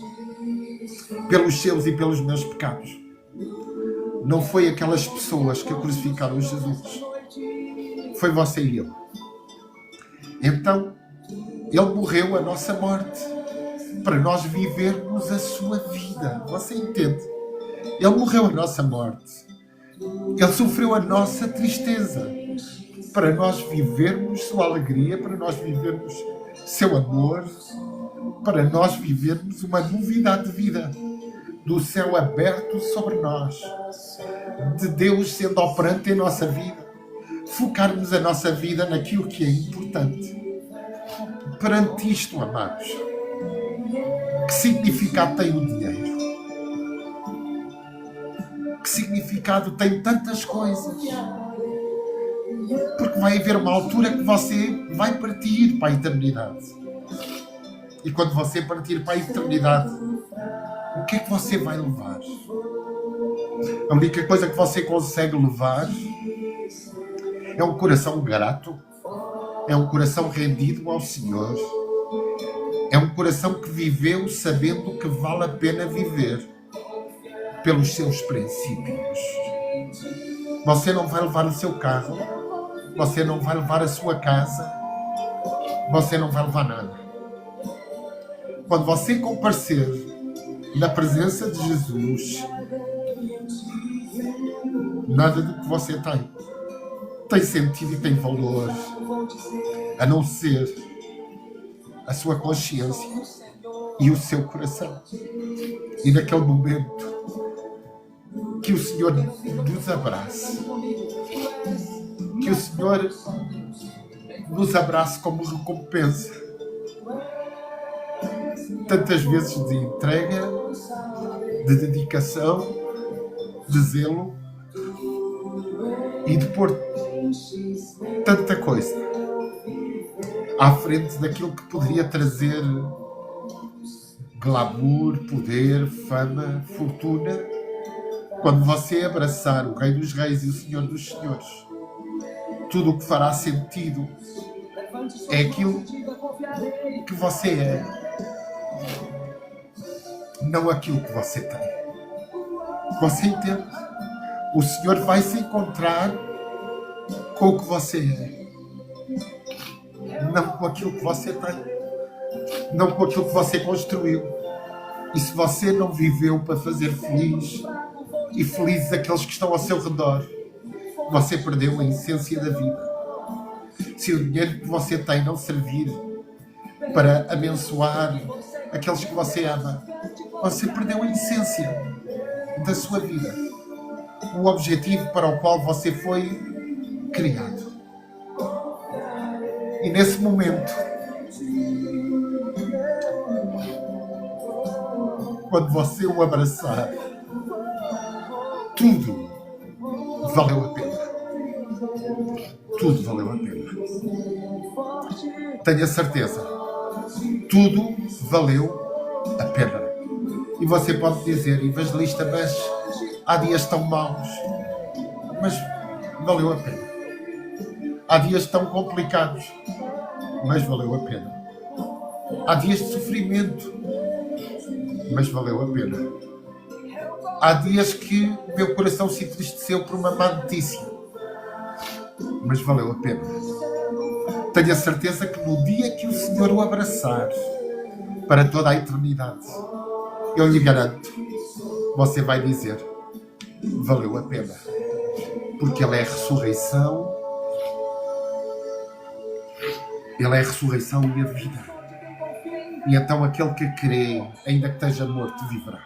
[SPEAKER 1] pelos seus e pelos meus pecados. Não foi aquelas pessoas que crucificaram Jesus. Foi você e eu. Então, ele morreu a nossa morte para nós vivermos a sua vida. Você entende? Ele morreu a nossa morte. Ele sofreu a nossa tristeza para nós vivermos sua alegria, para nós vivermos seu amor, para nós vivermos uma novidade de vida, do céu aberto sobre nós, de Deus sendo operante em nossa vida, focarmos a nossa vida naquilo que é importante. Perante isto, amados, que significado tem o dinheiro? Que significado tem tantas coisas? Porque vai haver uma altura que você vai partir para a eternidade. E quando você partir para a eternidade, o que é que você vai levar? A única coisa que você consegue levar é um coração grato, é um coração rendido ao Senhor, é um coração que viveu sabendo que vale a pena viver pelos seus princípios. Você não vai levar o seu carro, você não vai levar a sua casa, você não vai levar nada. Quando você comparecer na presença de Jesus, nada do que você tem sentido e tem valor, a não ser a sua consciência e o seu coração. E naquele momento que o Senhor nos abrace, que o Senhor nos abrace como recompensa, tantas vezes de entrega, de dedicação, de zelo, e de pôr tanta coisa à frente daquilo que poderia trazer glamour, poder, fama, fortuna. Quando você abraçar o Rei dos Reis e o Senhor dos Senhores, tudo o que fará sentido é aquilo que você é, não aquilo que você tem. Você entende? O Senhor vai se encontrar com o que você é, não com aquilo que você tem, não com aquilo que você construiu. E se você não viveu para fazer feliz e felizes aqueles que estão ao seu redor, você perdeu a essência da vida. Se o dinheiro que você tem não servir para abençoar aqueles que você ama, você perdeu a essência. da sua vida. O objetivo para o qual você foi criado. E nesse momento, quando você o abraçar, tudo valeu a pena. Tudo valeu a pena. Tenha certeza. Tudo valeu a pena. E você pode dizer, evangelista, mas há dias tão maus. Mas valeu a pena. Há dias tão complicados. Mas valeu a pena. Há dias de sofrimento. Mas valeu a pena. Há dias que o meu coração se entristeceu por uma má notícia. Mas valeu a pena. Tenho a certeza que no dia que o Senhor o abraçar para toda a eternidade, eu lhe garanto, você vai dizer, valeu a pena. Porque Ele é a ressurreição. Ele é a ressurreição e a vida. E então aquele que crê, ainda que esteja morto, viverá.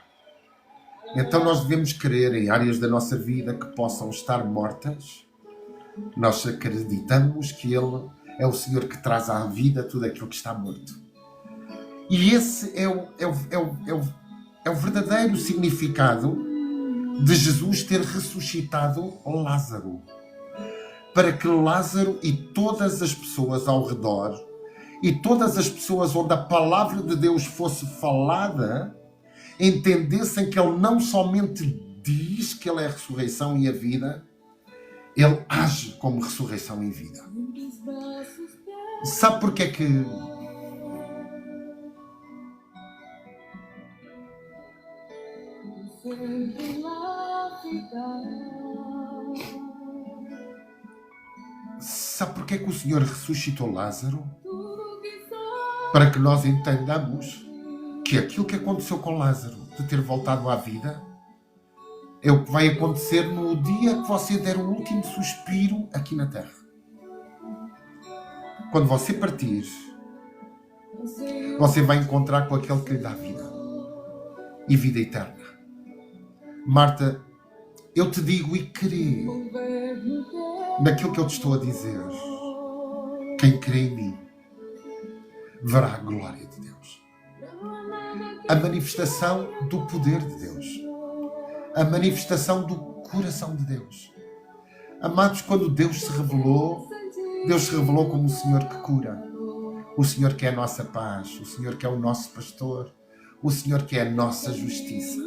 [SPEAKER 1] Então nós devemos crer em áreas da nossa vida que possam estar mortas. Nós acreditamos que Ele é o Senhor que traz à vida tudo aquilo que está morto. E esse é o verdadeiro significado de Jesus ter ressuscitado Lázaro. Para que Lázaro e todas as pessoas ao redor, e todas as pessoas onde a palavra de Deus fosse falada, entendessem que Ele não somente diz que Ele é a ressurreição e a vida, Ele age como ressurreição e vida. Sabe porque é que o Senhor ressuscitou Lázaro? Para que nós entendamos que aquilo que aconteceu com Lázaro, de ter voltado à vida, é o que vai acontecer no dia que você der o último suspiro aqui na terra. Quando você partir, você vai encontrar com aquele que lhe dá vida. E vida eterna. Marta, eu te digo e crê naquilo que eu te estou a dizer. Quem crê em mim verá a glória de Deus. A manifestação do poder de Deus. A manifestação do coração de Deus. Amados, quando Deus se revelou como o Senhor que cura. O Senhor que é a nossa paz. O Senhor que é o nosso pastor. O Senhor que é a nossa justiça.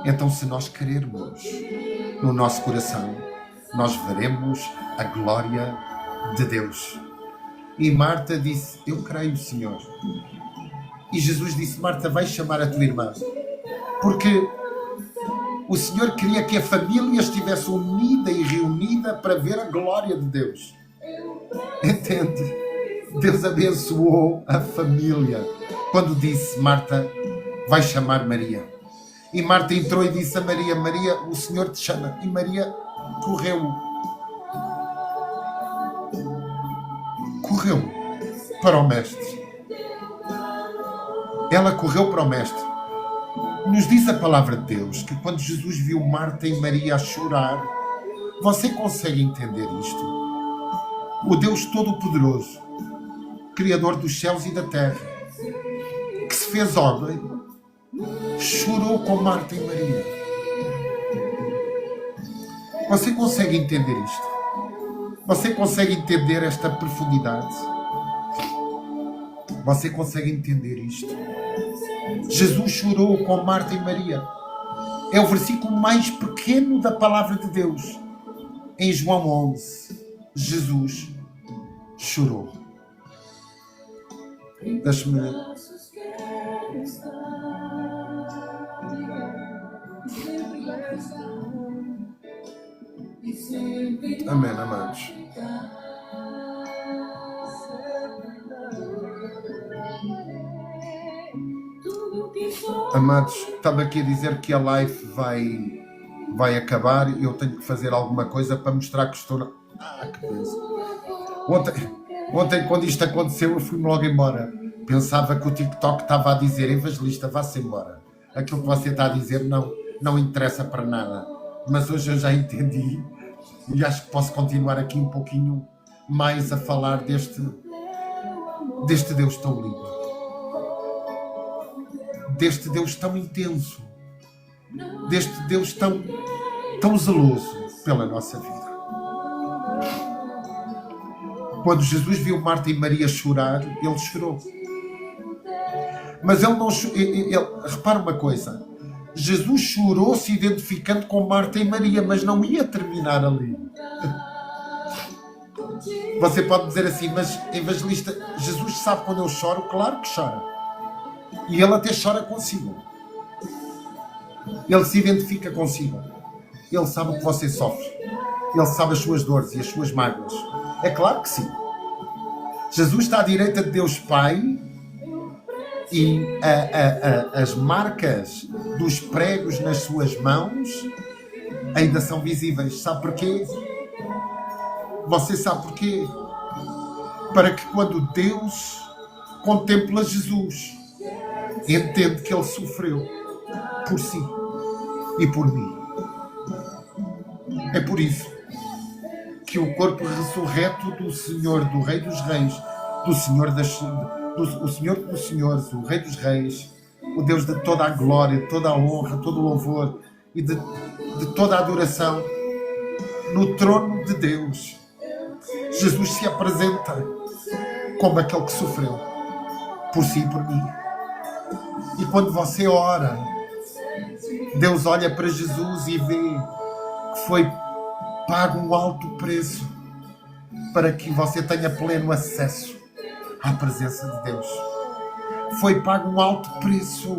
[SPEAKER 1] Então, se nós querermos no nosso coração, nós veremos a glória de Deus. E Marta disse, eu creio, Senhor. E Jesus disse, Marta, vai chamar a tua irmã. Porque o Senhor queria que a família estivesse unida e reunida para ver a glória de Deus. Entende? Deus abençoou a família quando disse, Marta, vai chamar Maria. E Marta entrou e disse a Maria, Maria, o Senhor te chama. E Maria correu para o Mestre. Ela correu para o Mestre. Nos diz a palavra de Deus que quando Jesus viu Marta e Maria a chorar, você consegue entender isto? O Deus Todo-Poderoso, Criador dos céus e da terra, que se fez homem, chorou com Marta e Maria. Você consegue entender isto? Você consegue entender esta profundidade? Você consegue entender isto? Jesus chorou com Marta e Maria. É o versículo mais pequeno da palavra de Deus. Em João 11, Jesus chorou. Deixe-me... Amém, amados. Amados, estava aqui a dizer que a live vai acabar e eu tenho que fazer alguma coisa para mostrar que estou na... que coisa. Ontem, quando isto aconteceu, eu fui-me logo embora. Pensava que o TikTok estava a dizer, evangelista, vá-se embora. aquilo que você está a dizer não interessa para nada. Mas hoje eu já entendi e acho que posso continuar aqui um pouquinho mais a falar deste Deus tão lindo, deste Deus tão intenso, deste Deus tão zeloso pela nossa vida. Quando Jesus viu Marta e Maria chorar, ele chorou. Mas ele não chorou. Repara uma coisa. Jesus chorou se identificando com Marta e Maria, mas não ia terminar ali. Você pode dizer assim, mas evangelista, Jesus sabe quando eu choro? Claro que chora. E ele até chora consigo. Ele se identifica consigo. Ele sabe o que você sofre. Ele sabe as suas dores e as suas mágoas. É claro que sim. Jesus está à direita de Deus Pai e as marcas dos pregos nas suas mãos ainda são visíveis. Sabe porquê? Você sabe porquê? Para que quando Deus contempla Jesus, entende que Ele sofreu por si e por mim. É por isso que o corpo ressurreto do Senhor, do Rei dos Reis, o Senhor dos Senhores, o Rei dos Reis, o Deus de toda a glória, toda a honra, todo o louvor e de toda a adoração, no trono de Deus, Jesus se apresenta como aquele que sofreu por si e por mim. E quando você ora, Deus olha para Jesus e vê que foi pago um alto preço para que você tenha pleno acesso à presença de Deus. Foi pago um alto preço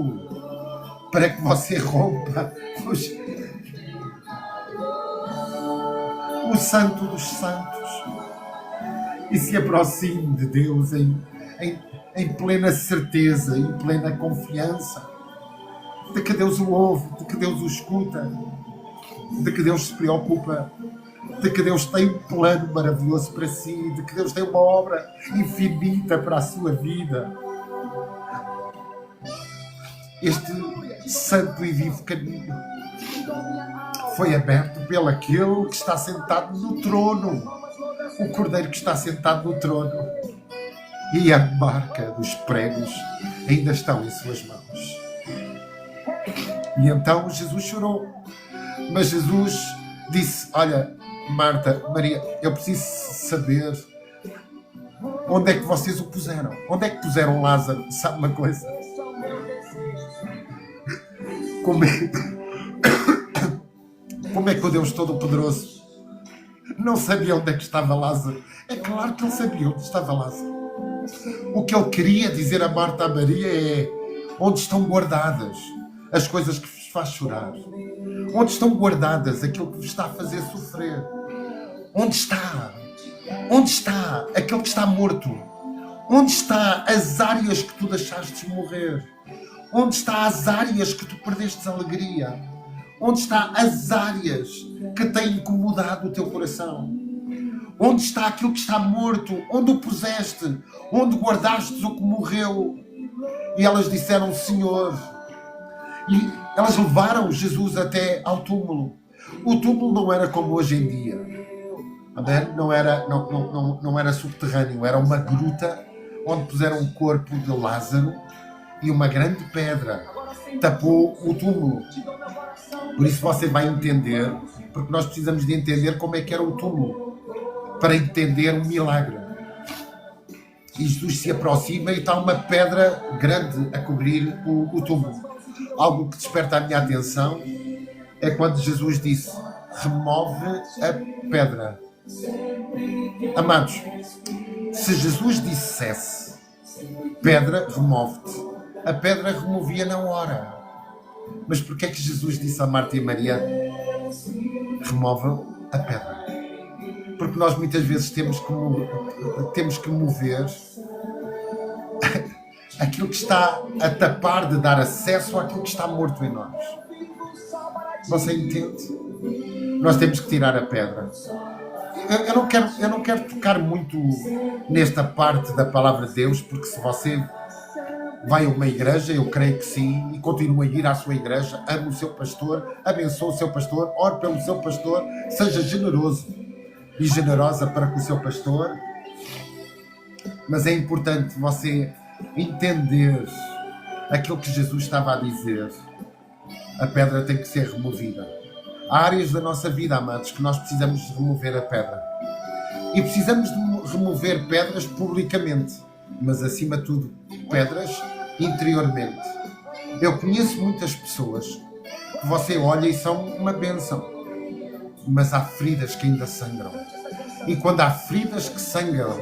[SPEAKER 1] para que você rompa o santo dos santos e se aproxime de Deus em plena certeza, em plena confiança de que Deus o ouve, de que Deus o escuta, de que Deus se preocupa, de que Deus tem um plano maravilhoso para si, de que Deus tem uma obra infinita para a sua vida. Este santo e vivo caminho foi aberto pelo aquele que está sentado no trono, o Cordeiro que está sentado no trono, e a marca dos pregos ainda estão em suas mãos. E então Jesus chorou, mas Jesus disse: olha, Marta, Maria, eu preciso saber onde é que vocês o puseram. Onde é que puseram Lázaro? Sabe uma coisa? Como é que o Deus Todo-Poderoso não sabia onde é que estava Lázaro? É claro que ele sabia onde estava Lázaro. O que ele queria dizer a Marta e a Maria é: onde estão guardadas as coisas que vos faz chorar? Onde estão guardadas aquilo que vos está a fazer sofrer? Onde está? Onde está aquele que está morto? Onde está as áreas que tu deixaste morrer? Onde está as áreas que tu perdeste alegria? Onde está as áreas que têm incomodado o teu coração? Onde está aquilo que está morto? Onde o puseste? Onde guardaste o que morreu? E elas disseram: Senhor. E elas levaram Jesus até ao túmulo. O túmulo não era como hoje em dia. Não era subterrâneo. Era uma gruta onde puseram o corpo de Lázaro e uma grande pedra tapou o túmulo. Por isso você vai entender, porque nós precisamos de entender como é que era o túmulo para entender um milagre. E Jesus se aproxima e está uma pedra grande a cobrir o túmulo. Algo que desperta a minha atenção é quando Jesus disse: remove a pedra. Amados, se Jesus dissesse: pedra, remove-te, a pedra removia na hora. Mas porquê é que Jesus disse a Marta e a Maria: remove a pedra? Porque nós muitas vezes temos que mover aquilo que está a tapar de dar acesso àquilo que está morto em nós. Você entende? Nós temos que tirar a pedra. Eu não quero tocar muito nesta parte da palavra de Deus, porque se você vai a uma igreja, eu creio que sim, e continua a ir à sua igreja, ame o seu pastor, abençoe o seu pastor, ore pelo seu pastor, seja generoso e generosa para com o seu pastor. Mas é importante você entender aquilo que Jesus estava a dizer. A pedra tem que ser removida. Há áreas da nossa vida, amados, que nós precisamos de remover a pedra. E precisamos de remover pedras publicamente, mas acima de tudo, pedras interiormente. Eu conheço muitas pessoas que você olha e são uma bênção, mas há feridas que ainda sangram. E quando há feridas que sangram,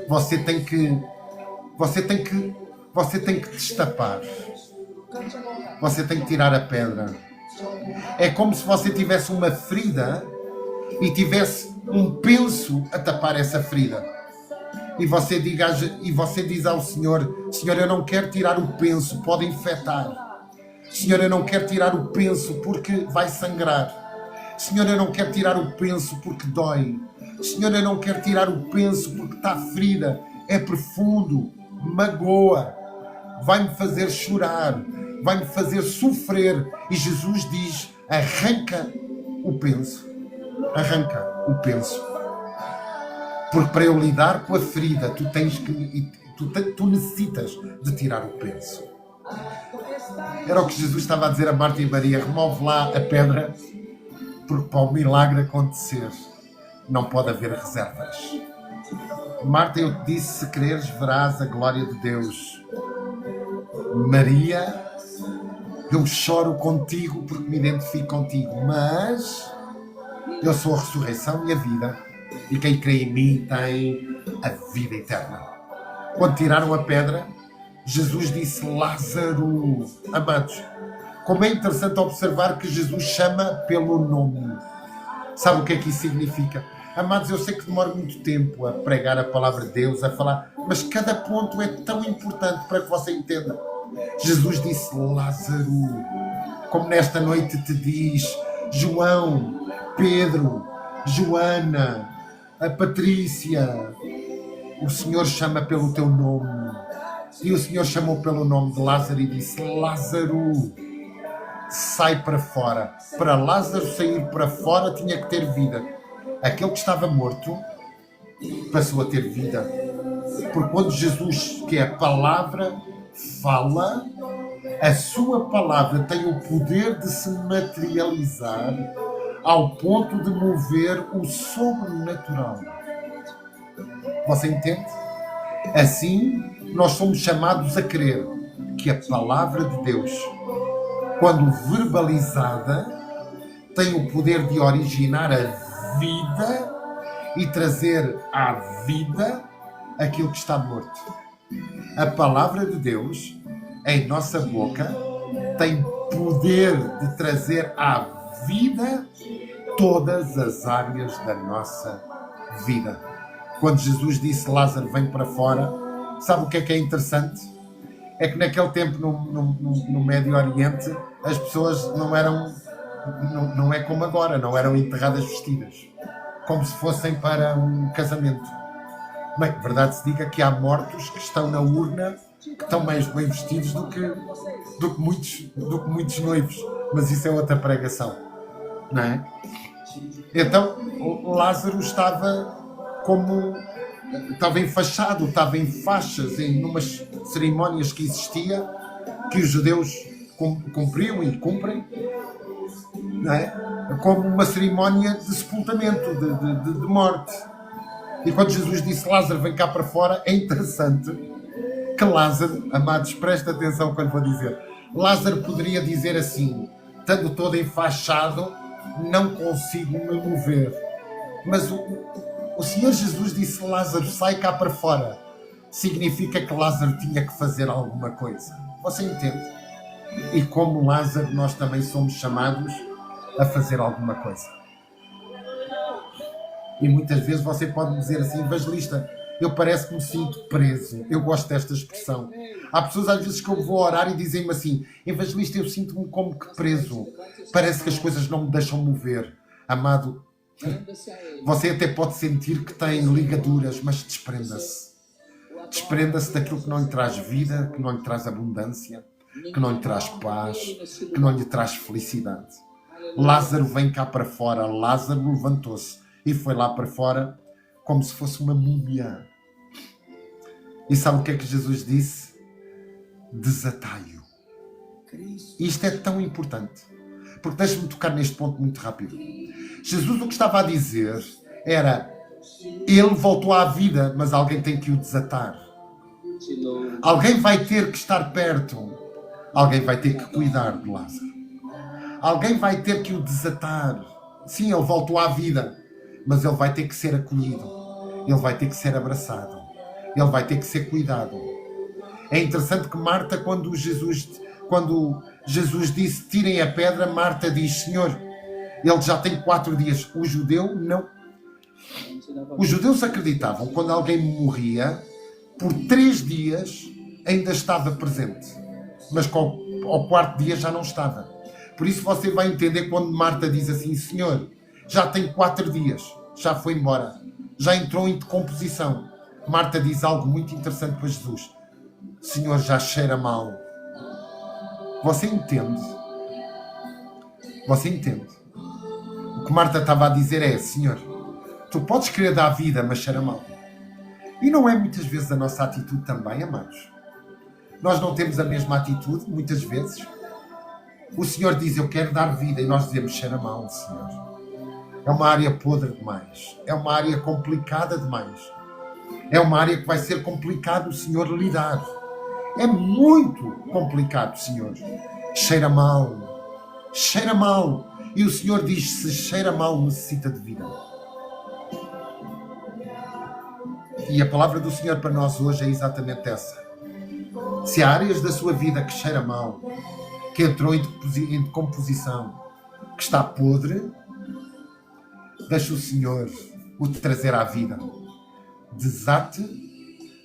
[SPEAKER 1] você tem que destapar. Você tem que tirar a pedra. É como se você tivesse uma ferida e tivesse um penso a tapar essa ferida. E você diz ao Senhor: Senhor, eu não quero tirar o penso, pode infectar. Senhor, eu não quero tirar o penso porque vai sangrar. Senhor, eu não quero tirar o penso porque dói. Senhor, eu não quero tirar o penso porque está ferida. É profundo, magoa, vai-me fazer chorar, vai-me fazer sofrer. E Jesus diz: arranca o penso. Arranca o penso. Porque para eu lidar com a ferida, tu necessitas de tirar o penso. Era o que Jesus estava a dizer a Marta e Maria: remove lá a pedra, porque para o milagre acontecer não pode haver reservas. Marta, eu te disse: se creres, verás a glória de Deus. Maria, eu choro contigo porque me identifico contigo, mas eu sou a ressurreição e a vida, e quem crê em mim tem a vida eterna. Quando tiraram a pedra, Jesus disse: Lázaro. Amados, como é interessante observar que Jesus chama pelo nome. Sabe o que é que isso significa? Amados, eu sei que demora muito tempo a pregar a palavra de Deus, a falar, mas cada ponto é tão importante para que você entenda. Jesus disse: Lázaro. Como nesta noite te diz João, Pedro, Joana, a Patrícia. O Senhor chama pelo teu nome. E o Senhor chamou pelo nome de Lázaro e disse: Lázaro, sai para fora. Para Lázaro sair para fora tinha que ter vida. Aquele que estava morto passou a ter vida. Porque quando Jesus, que é a palavra, fala, a sua palavra tem o poder de se materializar ao ponto de mover o sobrenatural. Você entende? Assim, nós somos chamados a crer que a palavra de Deus, quando verbalizada, tem o poder de originar a vida e trazer à vida aquilo que está morto. A palavra de Deus, em nossa boca, tem poder de trazer à vida todas as áreas da nossa vida. Quando Jesus disse: Lázaro, vem para fora, sabe o que é interessante? É que naquele tempo, no Médio Oriente, as pessoas não é como agora, não eram enterradas vestidas, como se fossem para um casamento. Bem, verdade se diga que há mortos que estão na urna, que estão mais bem vestidos do que muitos noivos, mas isso é outra pregação, não é? Então, Lázaro estava enfaixado, estava em faixas, em umas cerimónias que existia, que os judeus cumpriam e cumprem, não é? Como uma cerimónia de sepultamento, de morte. E quando Jesus disse: Lázaro, vem cá para fora, é interessante que Lázaro, amados, presta atenção ao que eu lhe vou dizer. Lázaro poderia dizer assim, estando todo enfaixado: não consigo me mover. Mas o Senhor Jesus disse: Lázaro, sai cá para fora. Significa que Lázaro tinha que fazer alguma coisa. Você entende? E como Lázaro, nós também somos chamados a fazer alguma coisa. E muitas vezes você pode dizer assim: evangelista, eu parece que me sinto preso. Eu gosto desta expressão. Há pessoas às vezes que eu vou orar e dizem-me assim: evangelista, eu sinto-me como que preso. Parece que as coisas não me deixam mover. Amado, você até pode sentir que tem ligaduras, mas desprenda-se. Desprenda-se daquilo que não lhe traz vida, que não lhe traz abundância, que não lhe traz paz, que não lhe traz felicidade. Lázaro vem cá para fora. Lázaro levantou-se e foi lá para fora como se fosse uma múmia. E sabe o que é que Jesus disse? Desatai-o. Isto é tão importante. Porque deixe-me tocar neste ponto muito rápido. Jesus o que estava a dizer era: ele voltou à vida, mas alguém tem que o desatar. Alguém vai ter que estar perto. Alguém vai ter que cuidar de Lázaro. Alguém vai ter que o desatar. Sim, ele voltou à vida, mas ele vai ter que ser acolhido. Ele vai ter que ser abraçado. Ele vai ter que ser cuidado. É interessante que Marta, quando Jesus disse tirem a pedra, Marta diz: Senhor, ele já tem 4 dias. O judeu não. Os judeus acreditavam que quando alguém morria, por 3 dias ainda estava presente, mas ao 4º dia já não estava. Por isso você vai entender quando Marta diz assim: Senhor, já tem 4 dias, já foi embora, já entrou em decomposição. Marta diz algo muito interessante para Jesus: Senhor, já cheira mal. Você entende? Você entende? O que Marta estava a dizer é: Senhor, tu podes querer dar vida, mas cheira mal. E não é muitas vezes a nossa atitude também, amados? Nós não temos a mesma atitude, muitas vezes. O Senhor diz: eu quero dar vida, e nós dizemos: cheira mal, Senhor. É uma área podre demais. É uma área complicada demais. É uma área que vai ser complicado o Senhor lidar. É muito complicado, Senhor. Cheira mal. Cheira mal. E o Senhor diz: se cheira mal, necessita de vida. E a palavra do Senhor para nós hoje é exatamente essa. Se há áreas da sua vida que cheira mal, que entrou em decomposição, que está podre, deixe o Senhor o te trazer à vida. Desate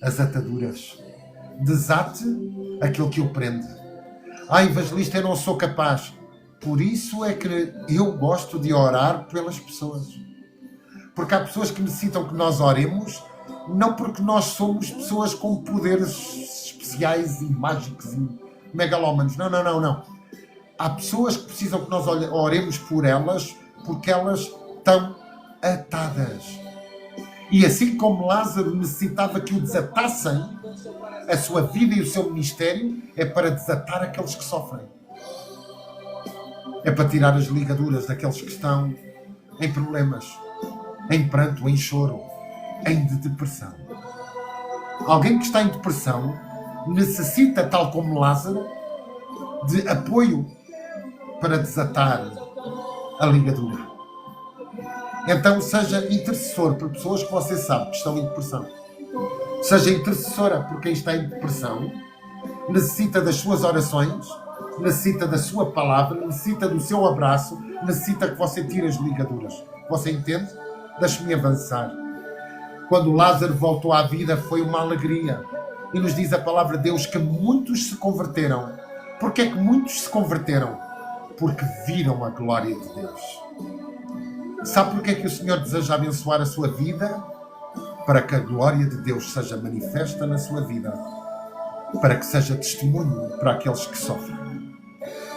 [SPEAKER 1] as ataduras. Desate aquilo que o prende. Evangelista, eu não sou capaz. Por isso é que eu gosto de orar pelas pessoas. Porque há pessoas que necessitam que nós oremos, não porque nós somos pessoas com poderes especiais e mágicos e megalómanos. Não. Há pessoas que precisam que nós oremos por elas, porque elas estão atadas. E assim como Lázaro necessitava que o desatassem, a sua vida e o seu ministério é para desatar aqueles que sofrem. É para tirar as ligaduras daqueles que estão em problemas, em pranto, em choro, em depressão. Alguém que está em depressão necessita, tal como Lázaro, de apoio para desatar a ligadura. Então seja intercessor por pessoas que você sabe que estão em depressão. Seja intercessora por quem está em depressão. Necessita das suas orações, necessita da sua palavra, necessita do seu abraço, necessita que você tire as ligaduras. Você entende? Deixe-me avançar. Quando Lázaro voltou à vida foi uma alegria. E nos diz a palavra de Deus que muitos se converteram. Porquê é que muitos se converteram? Porque viram a glória de Deus. Sabe porquê é que o Senhor deseja abençoar a sua vida? Para que a glória de Deus seja manifesta na sua vida. Para que seja testemunho para aqueles que sofrem.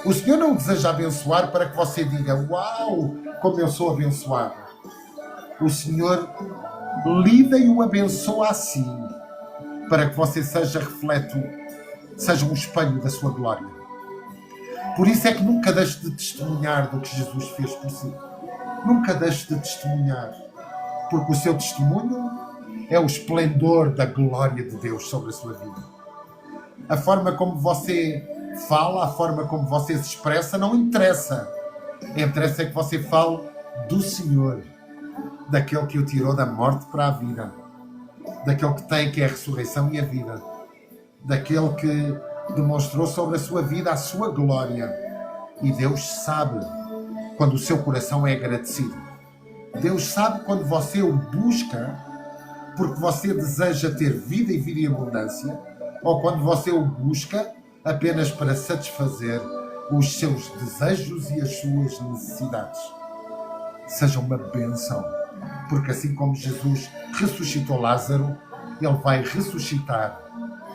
[SPEAKER 1] O Senhor não deseja abençoar para que você diga: uau, como eu sou abençoado. O Senhor lida e o abençoa assim, para que você seja seja um espelho da sua glória. Por isso é que nunca deixe de testemunhar do que Jesus fez por si. Nunca deixe de testemunhar, porque o seu testemunho é o esplendor da glória de Deus sobre a sua vida. A forma como você fala, a forma como você se expressa, não interessa. Interessa é que você fale do Senhor, daquele que o tirou da morte para a vida, daquele que tem, que é a ressurreição e a vida, daquele que demonstrou sobre a sua vida a sua glória. E Deus sabe quando o seu coração é agradecido. Deus sabe quando você o busca porque você deseja ter vida e vida em abundância, ou quando você o busca apenas para satisfazer os seus desejos e as suas necessidades. Seja uma bênção, porque assim como Jesus ressuscitou Lázaro, Ele vai ressuscitar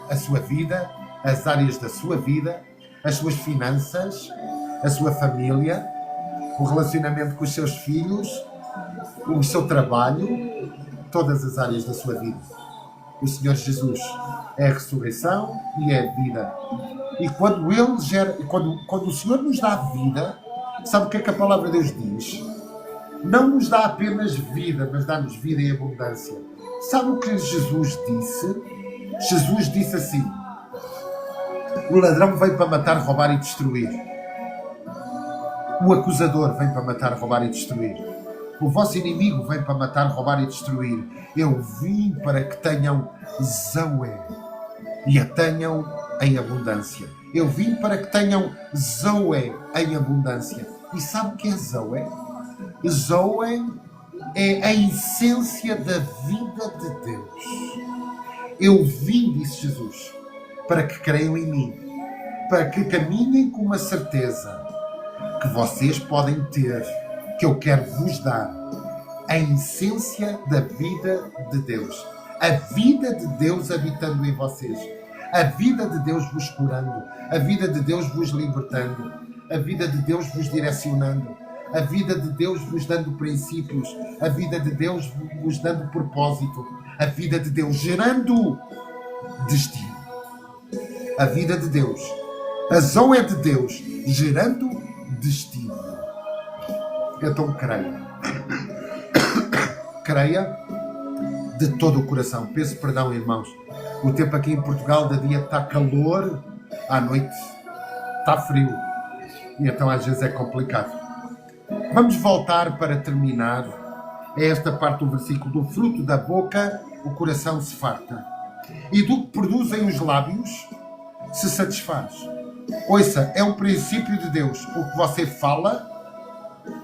[SPEAKER 1] a sua vida, as áreas da sua vida, as suas finanças, a sua família, o relacionamento com os seus filhos, o seu trabalho, todas as áreas da sua vida. O Senhor Jesus é a ressurreição e é a vida. E quando Ele gera, quando o Senhor nos dá vida, sabe o que é que a palavra de Deus diz? Não nos dá apenas vida, mas dá-nos vida em abundância. Sabe o que Jesus disse? Jesus disse assim: o ladrão veio para matar, roubar e destruir. O acusador vem para matar, roubar e destruir. O vosso inimigo vem para matar, roubar e destruir. Eu vim para que tenham Zoe e a tenham em abundância. Eu vim para que tenham Zoe em abundância. E sabe o que é Zoe? Zoe é a essência da vida de Deus. Eu vim, disse Jesus, para que creiam em mim, para que caminhem com uma certeza que vocês podem ter, que eu quero vos dar, a essência da vida de Deus. A vida de Deus habitando em vocês. A vida de Deus vos curando. A vida de Deus vos libertando. A vida de Deus vos direcionando. A vida de Deus vos dando princípios. A vida de Deus vos dando propósito. A vida de Deus gerando destino. A vida de Deus. A Zoe de Deus gerando destino. Então creia. Creia de todo o coração. Peço perdão, irmãos. O tempo aqui em Portugal, de dia está calor, à noite está frio. E então às vezes é complicado. Vamos voltar para terminar a esta parte do versículo. Do fruto da boca o coração se farta, e do que produzem os lábios se satisfaz. Ouça, é um princípio de Deus. O que você fala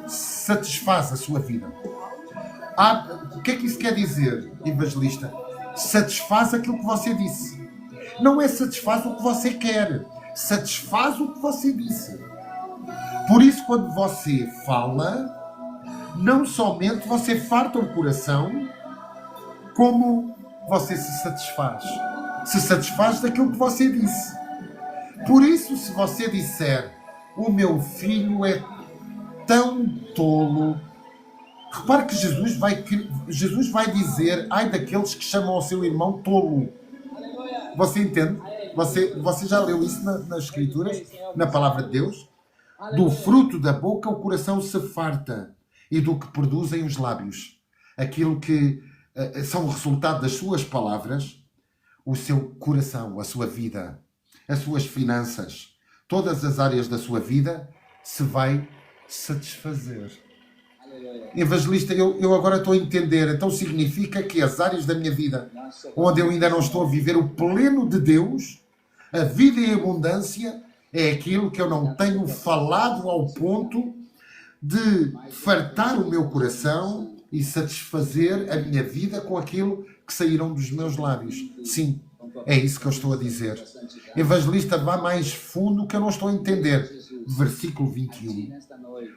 [SPEAKER 1] satisfaz a sua vida. O que é que isso quer dizer, evangelista? Satisfaz aquilo que você disse. Não é satisfaz o que você quer. Satisfaz o que você disse. Por isso, quando você fala, não somente você farta o coração, como você se satisfaz. Se satisfaz daquilo que você disse. Por isso, se você disser: o meu filho é tão tolo, repare que Jesus vai dizer: ai daqueles que chamam o seu irmão tolo. Você entende? Você já leu isso nas Escrituras, na Palavra de Deus? Do fruto da boca o coração se farta, e do que produzem os lábios. Aquilo que são o resultado das suas palavras, o seu coração, a sua vida, as suas finanças, todas as áreas da sua vida se vai satisfazer. Evangelista, eu agora estou a entender. Então significa que as áreas da minha vida onde eu ainda não estou a viver o pleno de Deus, a vida em abundância, é aquilo que eu não tenho falado ao ponto de fartar o meu coração e satisfazer a minha vida com aquilo que saíram dos meus lábios. Sim, é isso que eu estou a dizer. Evangelista, vá mais fundo que eu não estou a entender. Versículo 21.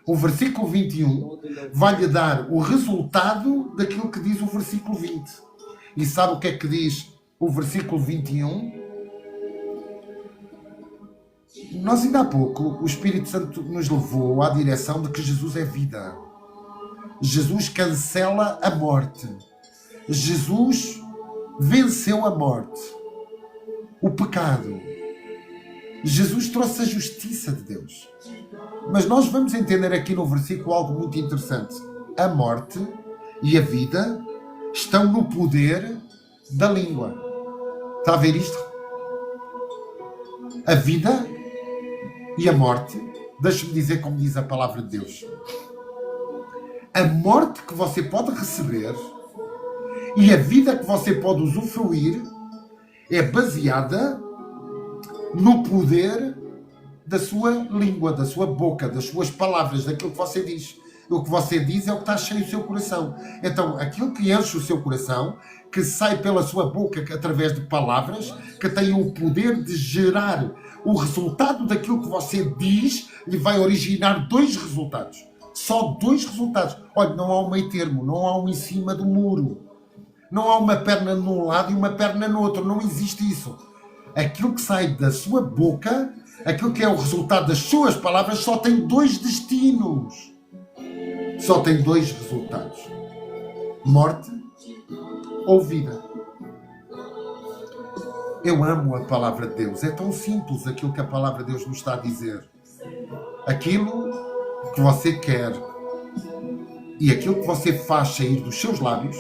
[SPEAKER 1] O versículo 21 vai-lhe dar o resultado daquilo que diz o versículo 20. E sabe o que é que diz o versículo 21? Nós ainda há pouco, o Espírito Santo nos levou à direção de que Jesus é vida. Jesus cancela a morte. Jesus venceu a morte, o pecado. Jesus trouxe a justiça de Deus. Mas nós vamos entender aqui no versículo algo muito interessante. A morte e a vida estão no poder da língua. Está a ver isto? A vida e a morte, deixe-me dizer como diz a palavra de Deus. A morte que você pode receber e a vida que você pode usufruir é baseada no poder da sua língua, da sua boca, das suas palavras, daquilo que você diz. O que você diz é o que está cheio do seu coração. Então, aquilo que enche o seu coração, que sai pela sua boca através de palavras, que tem o poder de gerar o resultado daquilo que você diz, lhe vai originar dois resultados. Só dois resultados. Olha, não há um meio termo, não há um em cima do muro. Não há uma perna num lado e uma perna no outro. Não existe isso. Aquilo que sai da sua boca, aquilo que é o resultado das suas palavras, só tem dois destinos. Só tem dois resultados. Morte ou vida. Eu amo a palavra de Deus. É tão simples aquilo que a palavra de Deus nos está a dizer. Aquilo que você quer e aquilo que você faz sair dos seus lábios,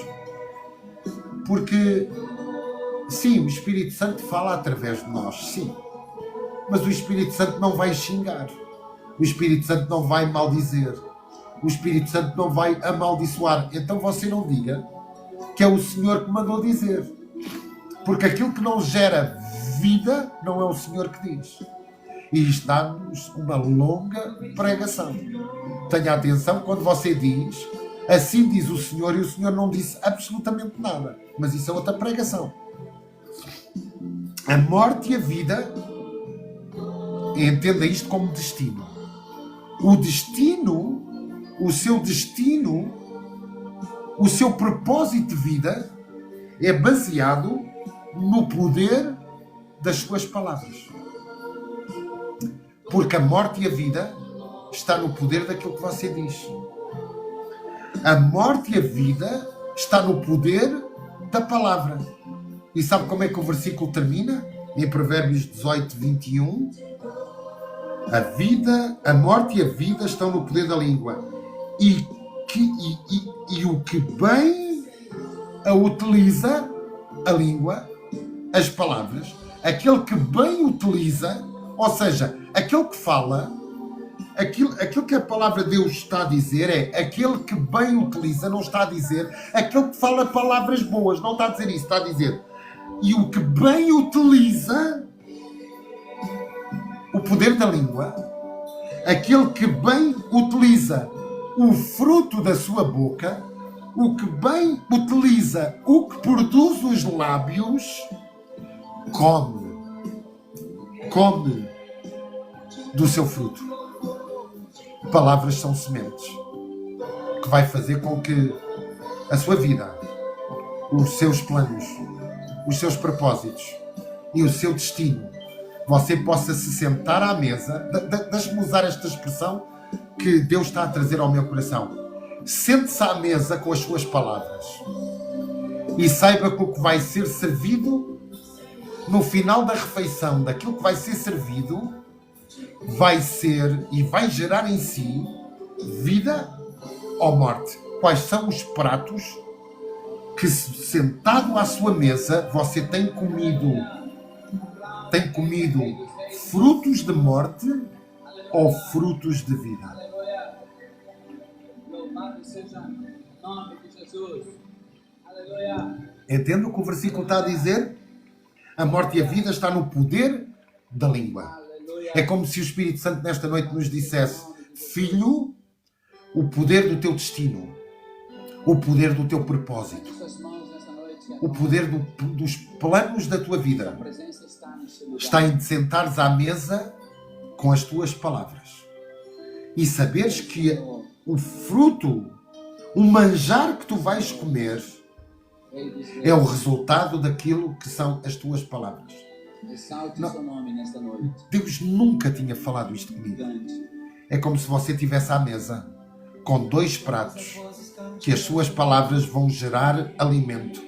[SPEAKER 1] porque, sim, o Espírito Santo fala através de nós, sim. Mas o Espírito Santo não vai xingar. O Espírito Santo não vai maldizer. O Espírito Santo não vai amaldiçoar. Então você não diga que é o Senhor que mandou dizer. Porque aquilo que não gera vida não é o Senhor que diz. E isto dá-nos uma longa pregação. Tenha atenção quando você diz, assim diz o Senhor, e o Senhor não disse absolutamente nada. Mas isso é outra pregação. A morte e a vida, entenda isto como destino. O destino, o seu destino, o seu propósito de vida é baseado no poder das suas palavras. Porque a morte e a vida está no poder daquilo que você diz. A morte e a vida está no poder da palavra. E sabe como é que o versículo termina? Em Provérbios 18, 21. A morte e a vida estão no poder da língua. E o que bem a utiliza, a língua, as palavras, aquele que bem utiliza, ou seja, aquele que fala, aquilo que a palavra de Deus está a dizer é aquele que bem utiliza, não está a dizer aquele que fala palavras boas, não está a dizer isso, está a dizer e o que bem utiliza o poder da língua, aquele que bem utiliza o fruto da sua boca, o que bem utiliza o que produz os lábios, come do seu fruto. Palavras são sementes que vai fazer com que a sua vida, os seus planos, os seus propósitos e o seu destino, você possa se sentar à mesa. Deixe-me usar esta expressão que Deus está a trazer ao meu coração. Sente-se à mesa com as suas palavras e saiba que o que vai ser servido no final da refeição, daquilo que vai ser servido, vai ser e vai gerar em si vida ou morte. Quais são os pratos que, sentado à sua mesa, você tem comido frutos de morte ou frutos de vida? Entende o que o versículo está a dizer? A morte e a vida está no poder da língua. É como se o Espírito Santo nesta noite nos dissesse: filho, o poder do teu destino, o poder do teu propósito, o poder dos planos da tua vida está em te sentares à mesa com as tuas palavras e saberes que o fruto, o manjar que tu vais comer é o resultado daquilo que são as tuas palavras. Não, Deus nunca tinha falado isto comigo. É como se você estivesse à mesa com dois pratos que as suas palavras vão gerar alimento.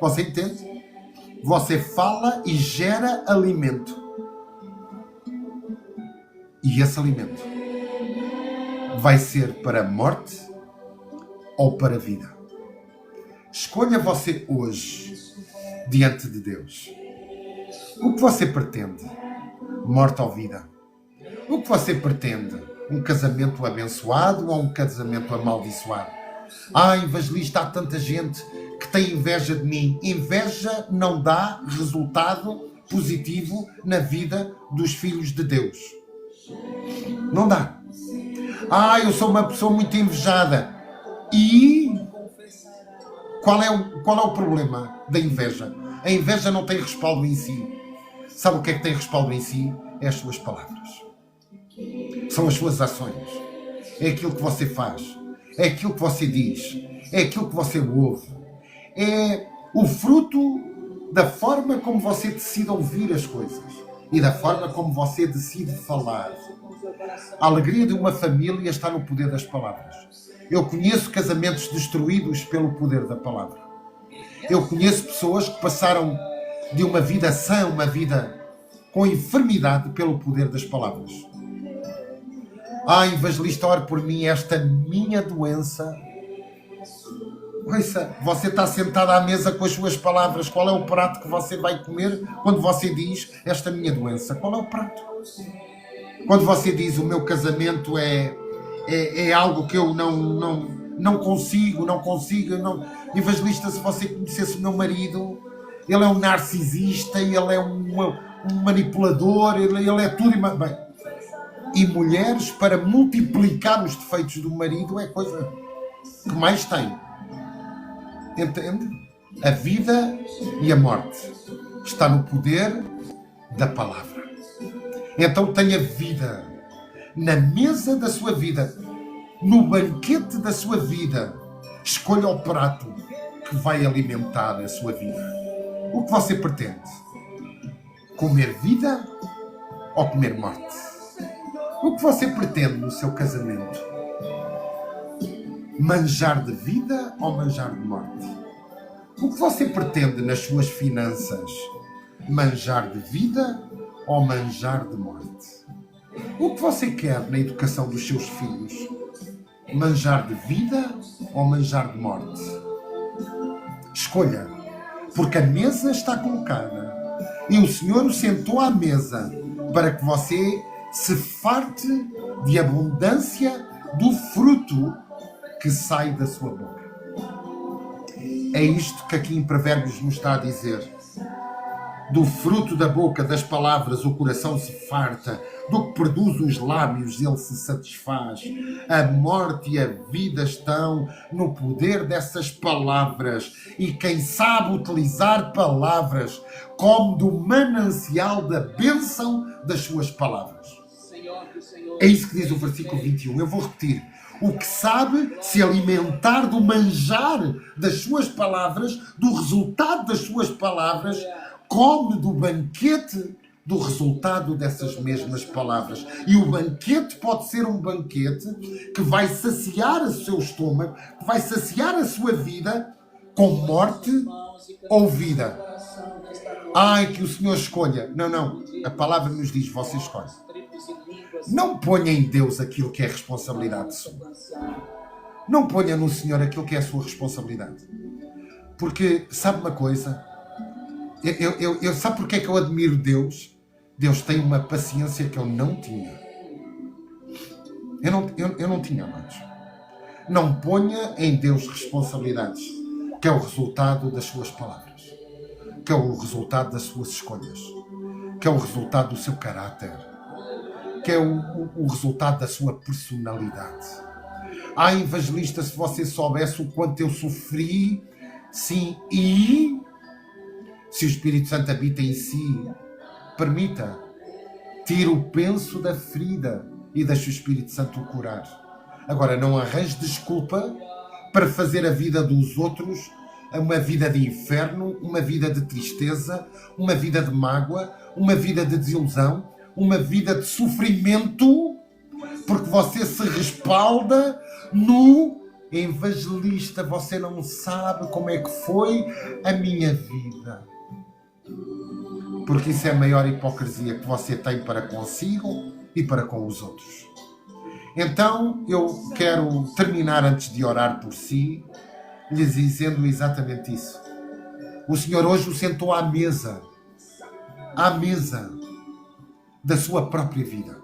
[SPEAKER 1] Você entende? Você fala e gera alimento. E esse alimento vai ser para a morte ou para a vida. Escolha você hoje diante de Deus. O que você pretende? Morte ou vida? O que você pretende? Um casamento abençoado ou um casamento amaldiçoado? Evangelista, há tanta gente que tem inveja de mim. Inveja não dá resultado positivo na vida dos filhos de Deus. Não dá. Eu sou uma pessoa muito invejada. E qual é o problema da inveja? A inveja não tem respaldo em si. Sabe o que é que tem respaldo em si? É as suas palavras. São as suas ações. É aquilo que você faz. É aquilo que você diz. É aquilo que você ouve. é o fruto da forma como você decide ouvir as coisas e da forma como você decide falar. A alegria de uma família está no poder das palavras. Eu conheço casamentos destruídos pelo poder da palavra. Eu conheço pessoas que passaram de uma vida sã, uma vida com enfermidade pelo poder das palavras. Evangelista, ore por mim, esta minha doença. Ouça, você está sentado à mesa com as suas palavras. Qual é o prato que você vai comer quando você diz esta minha doença? Qual é o prato? Quando você diz o meu casamento é algo que eu não consigo. Evangelista, se você conhecesse o meu marido, ele é um narcisista, ele é um manipulador, ele é tudo. Bem, e mulheres, para multiplicar os defeitos do marido, é a coisa que mais tem. Entende? A vida e a morte está no poder da palavra. Então tenha vida na mesa da sua vida, no banquete da sua vida. Escolha o prato que vai alimentar a sua vida. O que você pretende? Comer vida ou comer morte? O que você pretende no seu casamento? Manjar de vida ou manjar de morte? O que você pretende nas suas finanças? Manjar de vida ou manjar de morte? O que você quer na educação dos seus filhos? Manjar de vida ou manjar de morte? Escolha, porque a mesa está colocada e o Senhor o sentou à mesa para que você se farte de abundância do fruto que sai da sua boca. É isto que aqui em Provérbios nos está a dizer. Do fruto da boca, das palavras, o coração se farta. Do que produz os lábios, ele se satisfaz. A morte e a vida estão no poder dessas palavras. E quem sabe utilizar palavras come do manancial da bênção das suas palavras. É isso que diz o versículo 21. Eu vou repetir. O que sabe se alimentar do manjar das suas palavras, do resultado das suas palavras, come do banquete do resultado dessas mesmas palavras. E o banquete pode ser um banquete que vai saciar o seu estômago, que vai saciar a sua vida com morte ou vida. Que o Senhor escolha. Não. A palavra nos diz, você escolhe. Não ponha em Deus aquilo que é responsabilidade sua. Não ponha no Senhor aquilo que é a sua responsabilidade. Porque, sabe uma coisa? Sabe porque é que eu admiro Deus? Deus tem uma paciência que eu não tinha. Eu não tinha, amados. Não ponha em Deus responsabilidades, que é o resultado das suas palavras, que é o resultado das suas escolhas, que é o resultado do seu caráter, que é o resultado da sua personalidade. Evangelista, se você soubesse o quanto eu sofri, sim, e se o Espírito Santo habita em si, permita, tire o penso da ferida e deixe o Espírito Santo o curar. Agora, não arranje desculpa para fazer a vida dos outros uma vida de inferno, uma vida de tristeza, uma vida de mágoa, uma vida de desilusão, uma vida de sofrimento, porque você se respalda no evangelista. Você não sabe como é que foi a minha vida. Porque isso é a maior hipocrisia que você tem para consigo e para com os outros. Então, eu quero terminar antes de orar por si, lhes dizendo exatamente isso. O Senhor hoje o sentou à mesa da sua própria vida,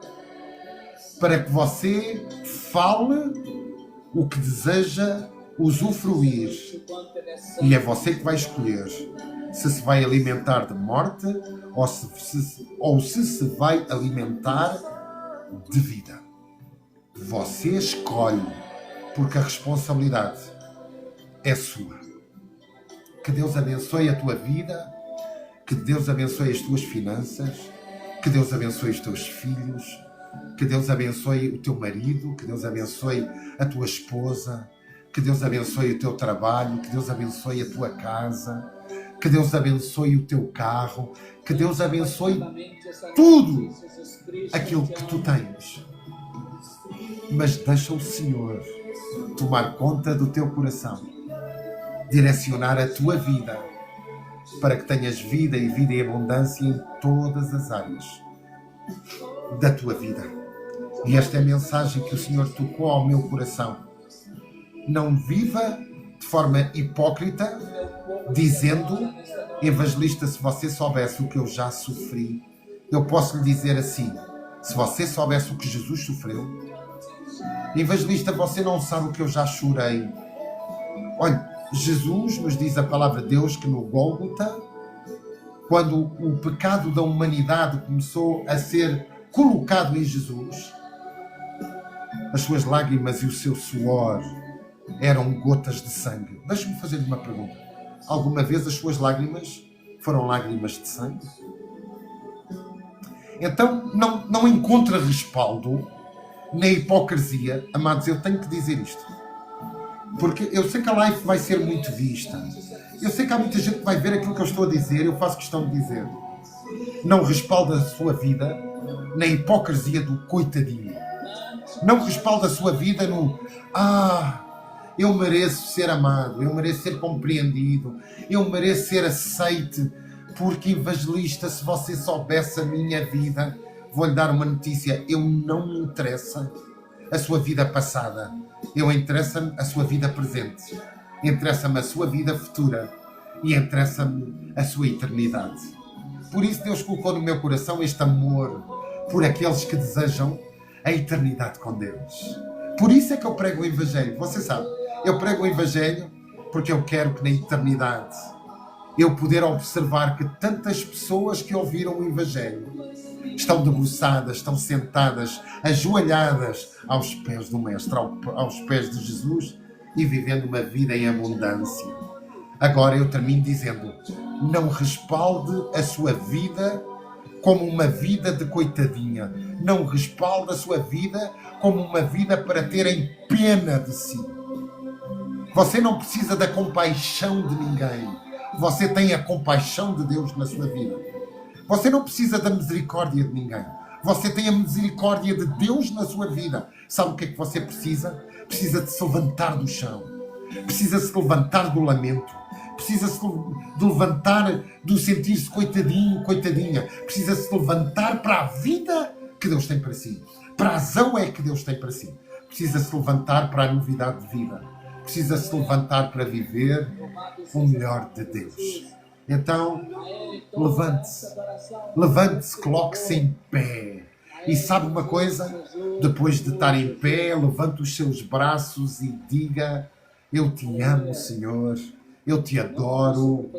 [SPEAKER 1] para que você fale o que deseja usufruir. E é você que vai escolher se vai alimentar de morte ou se vai alimentar de vida. Você escolhe, porque a responsabilidade é sua. Que Deus abençoe a tua vida, que Deus abençoe as tuas finanças, que Deus abençoe os teus filhos, que Deus abençoe o teu marido, que Deus abençoe a tua esposa, Que Deus abençoe o teu trabalho, que Deus abençoe a tua casa, que Deus abençoe o teu carro, que Deus abençoe tudo aquilo que tu tens. Mas deixa o Senhor tomar conta do teu coração, direcionar a tua vida, para que tenhas vida e vida em abundância em todas as áreas da tua vida. E esta é a mensagem que o Senhor tocou ao meu coração. Não viva de forma hipócrita, dizendo: evangelista, se você soubesse o que eu já sofri. Eu posso lhe dizer assim: se você soubesse o que Jesus sofreu. Evangelista, você não sabe o que eu já chorei. Olha, Jesus nos diz a palavra de Deus que no Gólgota, quando o pecado da humanidade começou a ser colocado em Jesus, as suas lágrimas e o seu suor eram gotas de sangue. Deixe-me fazer-lhe uma pergunta. Alguma vez as suas lágrimas foram lágrimas de sangue? Então não encontra respaldo na hipocrisia. Amados, eu tenho que dizer isto, porque eu sei que a live vai ser muito vista. Eu sei que há muita gente que vai ver aquilo que eu estou a dizer. Eu faço questão de dizer: não respalda a sua vida na hipocrisia do coitadinho. Não respalda a sua vida no eu mereço ser amado, eu mereço ser compreendido, eu mereço ser aceite, porque evangelista, se você soubesse a minha vida, vou-lhe dar uma notícia: eu não me interessa a sua vida passada, eu interessa-me a sua vida presente, interessa-me a sua vida futura e interessa-me a sua eternidade. Por isso Deus colocou no meu coração este amor por aqueles que desejam a eternidade com Deus. Por isso é que eu prego o Evangelho. Você sabe, eu prego o Evangelho porque eu quero que na eternidade eu poder observar que tantas pessoas que ouviram o Evangelho estão debruçadas, estão sentadas, ajoelhadas aos pés do Mestre, aos pés de Jesus, e vivendo uma vida em abundância. Agora eu termino dizendo: não respalde a sua vida como uma vida de coitadinha. Não respalde a sua vida como uma vida para terem pena de si. Você não precisa da compaixão de ninguém. Você tem a compaixão de Deus na sua vida. Você não precisa da misericórdia de ninguém. Você tem a misericórdia de Deus na sua vida. Sabe o que é que você precisa? Precisa de se levantar do chão. Precisa se levantar do lamento. Precisa se de levantar do sentir-se coitadinho, coitadinha. Precisa se levantar para a vida que Deus tem para si. Para a Zoé que Deus tem para si. Precisa se levantar para a novidade de vida. Precisa se levantar para viver o melhor de Deus. Então, levante-se. Levante-se, coloque-se em pé. E sabe uma coisa? Depois de estar em pé, levante os seus braços e diga: eu te amo, Senhor. Eu te adoro.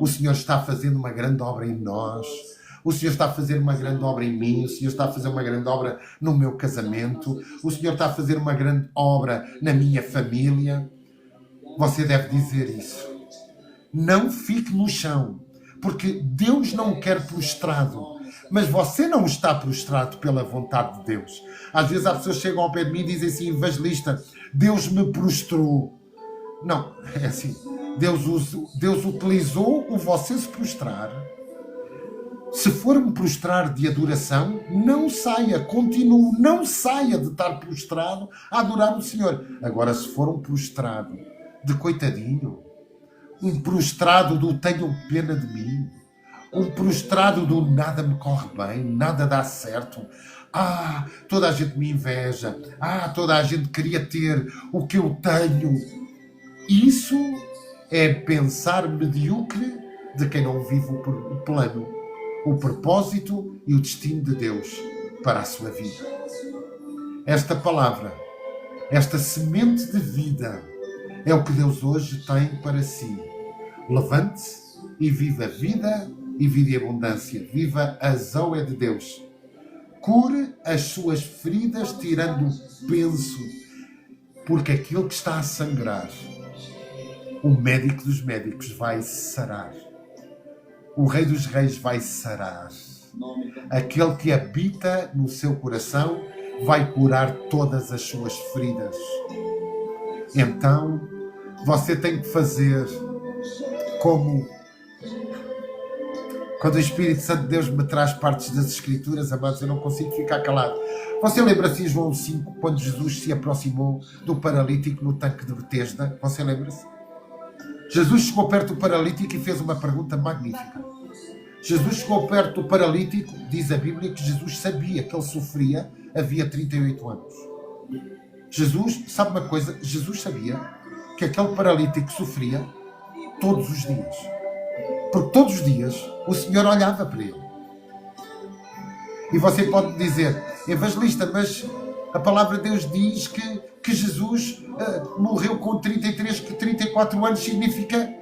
[SPEAKER 1] O Senhor está fazendo uma grande obra em nós. O Senhor está a fazer uma grande obra em mim. O Senhor está a fazer uma grande obra no meu casamento. O Senhor está a fazer uma grande obra na minha família. Você deve dizer isso. Não fique no chão, porque Deus não quer prostrado. Mas você não está prostrado pela vontade de Deus. Às vezes as pessoas chegam ao pé de mim e dizem assim: evangelista, Deus me prostrou. Não, é assim. Deus utilizou o você se prostrar. Se for-me prostrar de adoração, não saia, continue, não saia de estar prostrado a adorar o Senhor. Agora, se for um prostrado de coitadinho, um prostrado do tenham pena de mim, um prostrado do nada me corre bem, nada dá certo, toda a gente me inveja, toda a gente queria ter o que eu tenho. Isso é pensar medíocre de quem não vive o plano, o propósito e o destino de Deus para a sua vida. Esta palavra, esta semente de vida, é o que Deus hoje tem para si. Levante-se e viva a vida e vida em abundância. Viva a Zoé de Deus. Cure as suas feridas tirando o penso, porque aquele que está a sangrar, o médico dos médicos vai sarar. O Rei dos Reis vai sarar. Aquele que habita no seu coração vai curar todas as suas feridas. Então, você tem que fazer como quando o Espírito Santo de Deus me traz partes das Escrituras, amados, eu não consigo ficar calado. Você lembra-se em João 5, quando Jesus se aproximou do paralítico no tanque de Betesda? Você lembra-se? Jesus chegou perto do paralítico e fez uma pergunta magnífica. Jesus chegou perto do paralítico, diz a Bíblia, que Jesus sabia que ele sofria, havia 38 anos. Jesus, sabe uma coisa? Jesus sabia que aquele paralítico sofria todos os dias. Porque todos os dias o Senhor olhava para ele. E você pode dizer, evangelista, mas a palavra de Deus diz que Jesus morreu com 34 anos, significa...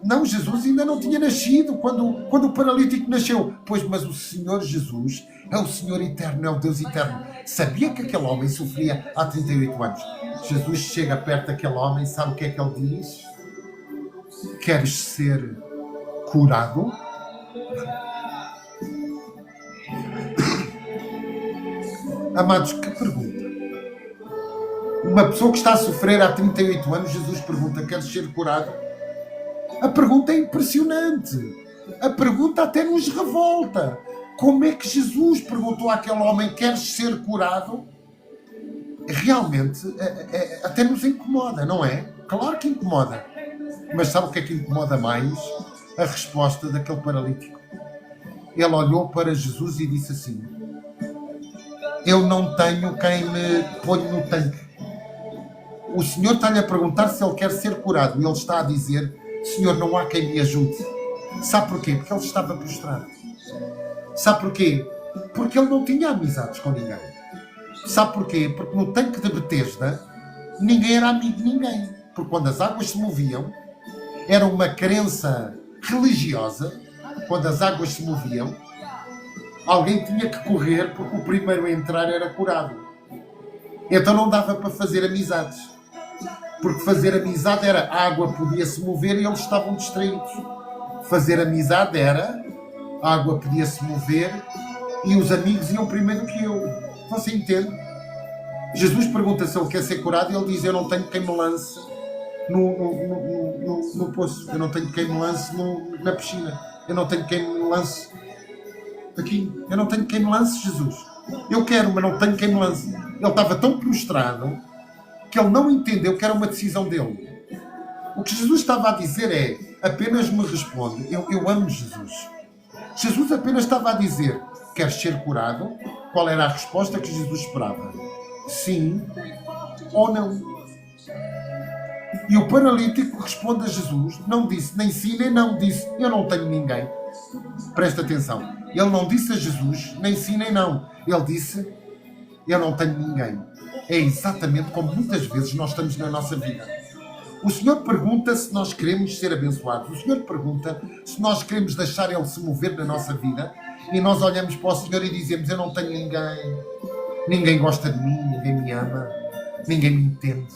[SPEAKER 1] Não, Jesus ainda não tinha nascido quando o paralítico nasceu. Pois, mas o Senhor Jesus é o Senhor eterno, é o Deus eterno. Sabia que aquele homem sofria há 38 anos. Jesus chega perto daquele homem, sabe o que é que ele diz? Queres ser curado? Amados, que pergunta. Uma pessoa que está a sofrer há 38 anos, Jesus pergunta, queres ser curado? A pergunta é impressionante. A pergunta até nos revolta. Como é que Jesus perguntou àquele homem, queres ser curado? Realmente, até nos incomoda, não é? Claro que incomoda. Mas sabe o que é que incomoda mais? A resposta daquele paralítico. Ele olhou para Jesus e disse assim, eu não tenho quem me ponha no tanque. O Senhor está-lhe a perguntar se ele quer ser curado. E ele está a dizer, Senhor, não há quem me ajude. Sabe porquê? Porque ele estava prostrado. Sabe porquê? Porque ele não tinha amizades com ninguém. Sabe porquê? Porque no tanque de Betesda, ninguém era amigo de ninguém. Porque quando as águas se moviam, era uma crença religiosa. Quando as águas se moviam, alguém tinha que correr porque o primeiro a entrar era curado. Então não dava para fazer amizades. Porque fazer amizade era a água podia se mover e eles estavam distraídos. Fazer amizade era a água podia se mover e os amigos iam primeiro que eu. Você entende? Jesus pergunta se ele quer ser curado e ele diz, eu não tenho quem me lance no poço. Eu não tenho quem me lance na piscina. Eu não tenho quem me lance aqui. Eu não tenho quem me lance, Jesus. Eu quero, mas não tenho quem me lance. Ele estava tão prostrado que ele não entendeu que era uma decisão dele. O que Jesus estava a dizer é, apenas me responde, eu amo Jesus. Jesus apenas estava a dizer, queres ser curado? Qual era a resposta que Jesus esperava? Sim ou não? E o paralítico responde a Jesus, não disse nem sim nem não, disse, eu não tenho ninguém. Presta atenção, ele não disse a Jesus nem sim nem não, ele disse, eu não tenho ninguém. É exatamente como muitas vezes nós estamos na nossa vida. O Senhor pergunta se nós queremos ser abençoados. O Senhor pergunta se nós queremos deixar Ele se mover na nossa vida. E nós olhamos para o Senhor e dizemos, eu não tenho ninguém. Ninguém gosta de mim, ninguém me ama, ninguém me entende.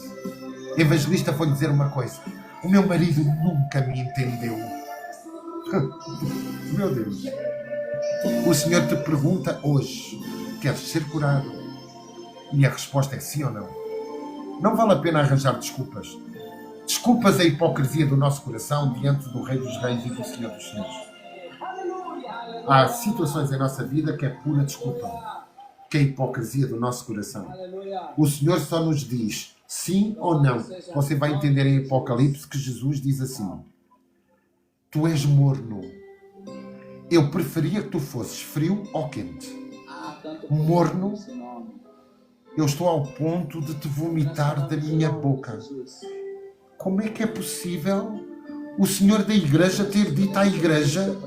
[SPEAKER 1] O evangelista foi dizer uma coisa. O meu marido nunca me entendeu. Meu Deus. O Senhor te pergunta hoje, queres ser curado? E a resposta é sim ou não. Não vale a pena arranjar desculpas. Desculpas a hipocrisia do nosso coração diante do Rei dos Reis e do Senhor dos Senhores. Há situações em nossa vida que é pura desculpa, que é a hipocrisia do nosso coração. O Senhor só nos diz sim ou não. Você vai entender em Apocalipse que Jesus diz assim, tu és morno. Eu preferia que tu fosses frio ou quente. Morno, eu estou ao ponto de te vomitar da minha boca. Como é que é possível o Senhor da igreja ter dito à igreja,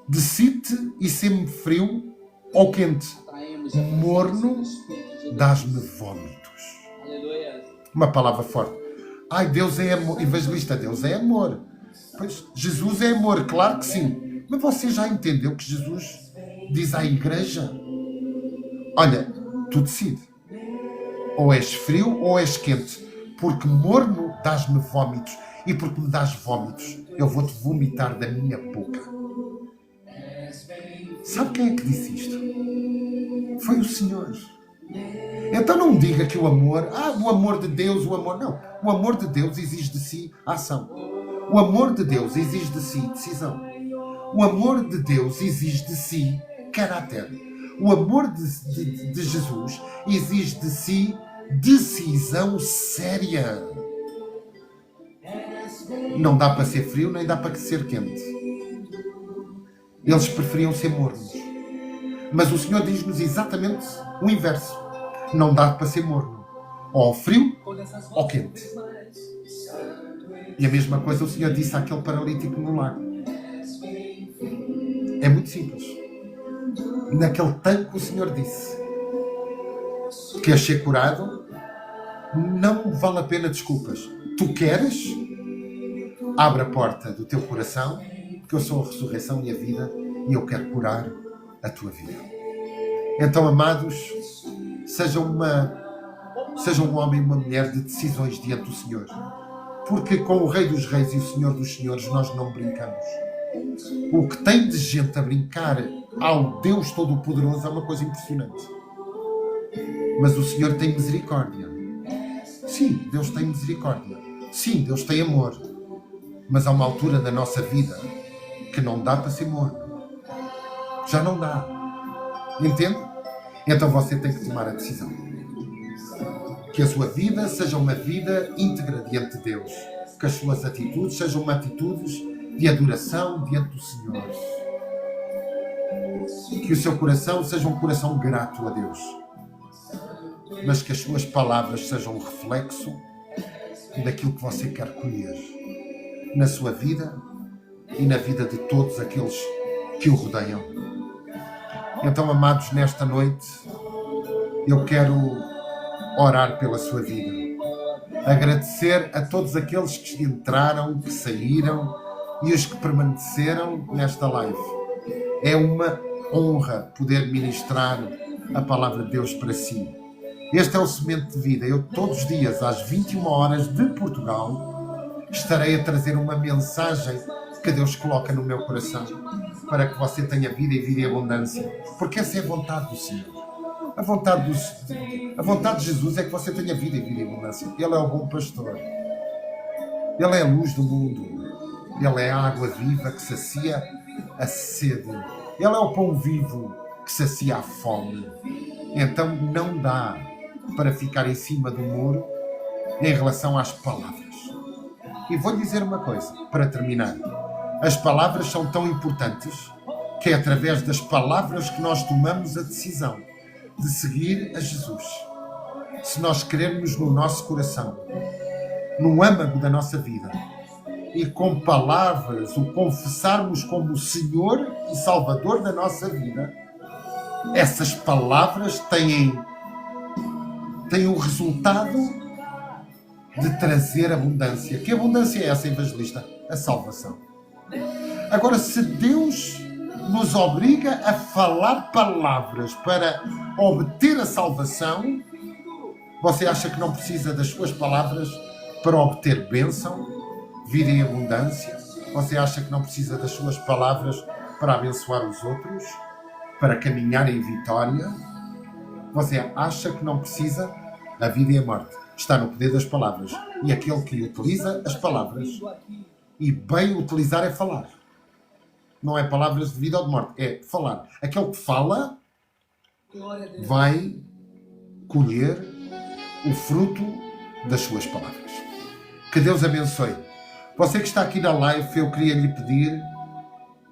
[SPEAKER 1] decide e ser-me frio ou quente? Morno, dás-me vômitos. Uma palavra forte. Ai, Deus é amor. Evangelista, Deus é amor. Pois, Jesus é amor, claro que sim. Mas você já entendeu que Jesus diz à igreja, olha, tu decide. Ou és frio ou és quente. Porque morno dás-me vômitos. E porque me dás vômitos, eu vou-te vomitar da minha boca. Sabe quem é que disse isto? Foi o Senhor. Então não me diga que o amor de Deus, o amor... Não, o amor de Deus exige de si ação. O amor de Deus exige de si decisão. O amor de Deus exige de si caráter. O amor de Jesus exige de si decisão séria. Não dá para ser frio, nem dá para ser quente. Eles preferiam ser mornos. Mas o Senhor diz-nos exatamente o inverso. Não dá para ser morno. Ou frio, ou quente. E a mesma coisa o Senhor disse àquele paralítico no lago. É muito simples. Naquele tanque o Senhor disse: queres ser curado? Não vale a pena desculpas. Tu queres? Abre a porta do teu coração, porque eu sou a ressurreição e a vida, e eu quero curar a tua vida. Então, amados, seja um homem e uma mulher de decisões diante do Senhor. Porque com o Rei dos Reis e o Senhor dos Senhores nós não brincamos. O que tem de gente a brincar ao Deus Todo-Poderoso é uma coisa impressionante. Mas o Senhor tem misericórdia. Sim, Deus tem misericórdia. Sim, Deus tem amor. Mas há uma altura da nossa vida que não dá para ser morno. Já não dá. Entende? Então você tem que tomar a decisão. Que a sua vida seja uma vida íntegra diante de Deus. Que as suas atitudes sejam atitudes de adoração diante do Senhor. Que o seu coração seja um coração grato a Deus. Mas que as suas palavras sejam um reflexo daquilo que você quer colher na sua vida e na vida de todos aqueles que o rodeiam. Então, amados, nesta noite eu quero orar pela sua vida. Agradecer a todos aqueles que entraram, que saíram e os que permaneceram nesta live. É uma honra poder ministrar a palavra de Deus para si. Este é o Semente de Vida. Eu todos os dias, às 21 horas de Portugal, estarei a trazer uma mensagem que Deus coloca no meu coração para que você tenha vida e vida em abundância. Porque essa é a vontade do Senhor. A vontade de Jesus é que você tenha vida e vida em abundância. Ele é o bom pastor. Ele é a luz do mundo. Ele é a água viva que sacia a sede. Ele é o pão vivo que sacia a fome. Então não dá para ficar em cima do muro em relação às palavras. E vou-lhe dizer uma coisa, para terminar. As palavras são tão importantes que é através das palavras que nós tomamos a decisão de seguir a Jesus. Se nós crermos no nosso coração, no âmago da nossa vida, e com palavras o confessarmos como o Senhor e Salvador da nossa vida, essas palavras têm o resultado de trazer abundância. Que abundância é essa, evangelista? A salvação. Agora, se Deus nos obriga a falar palavras para obter a salvação, você acha que não precisa das suas palavras para obter bênção, vida em abundância? Você acha que não precisa das suas palavras para abençoar os outros, para caminhar em vitória? Você acha que não precisa? A vida e a morte está no poder das palavras. E aquele que utiliza as palavras, e bem utilizar é falar. Não é palavras de vida ou de morte, é falar. Aquele que fala vai colher o fruto das suas palavras. Que Deus abençoe. Você que está aqui na live, eu queria lhe pedir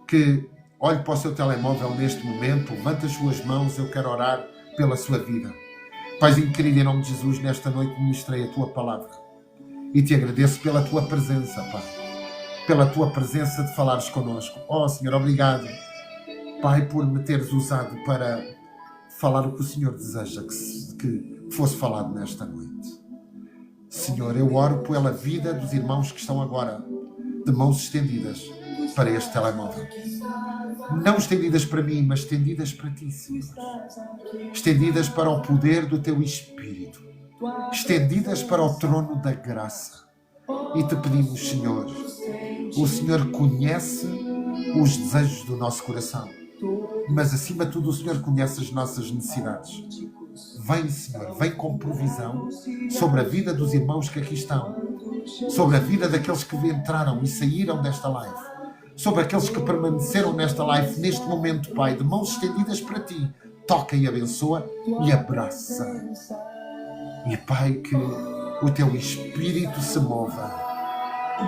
[SPEAKER 1] que olhe para o seu telemóvel neste momento, levante as suas mãos, eu quero orar pela sua vida. Paizinho querido, em nome de Jesus, nesta noite ministrei a tua palavra e te agradeço pela tua presença, Pai. Pela tua presença de falares connosco. Oh, Senhor, obrigado, Pai, por me teres usado para falar o que o Senhor deseja que fosse falado nesta noite. Senhor, eu oro pela vida dos irmãos que estão agora de mãos estendidas para este telemóvel. Não estendidas para mim, mas estendidas para ti, Senhor. Estendidas para o poder do teu Espírito. Estendidas para o trono da graça. E te pedimos, Senhor, o Senhor conhece os desejos do nosso coração, mas acima de tudo o Senhor conhece as nossas necessidades. Vem, Senhor, vem com provisão sobre a vida dos irmãos que aqui estão, sobre a vida daqueles que entraram e saíram desta live, sobre aqueles que permaneceram nesta live neste momento, Pai, de mãos estendidas para Ti. Toca e abençoa e abraça. E, Pai, que o Teu Espírito se mova,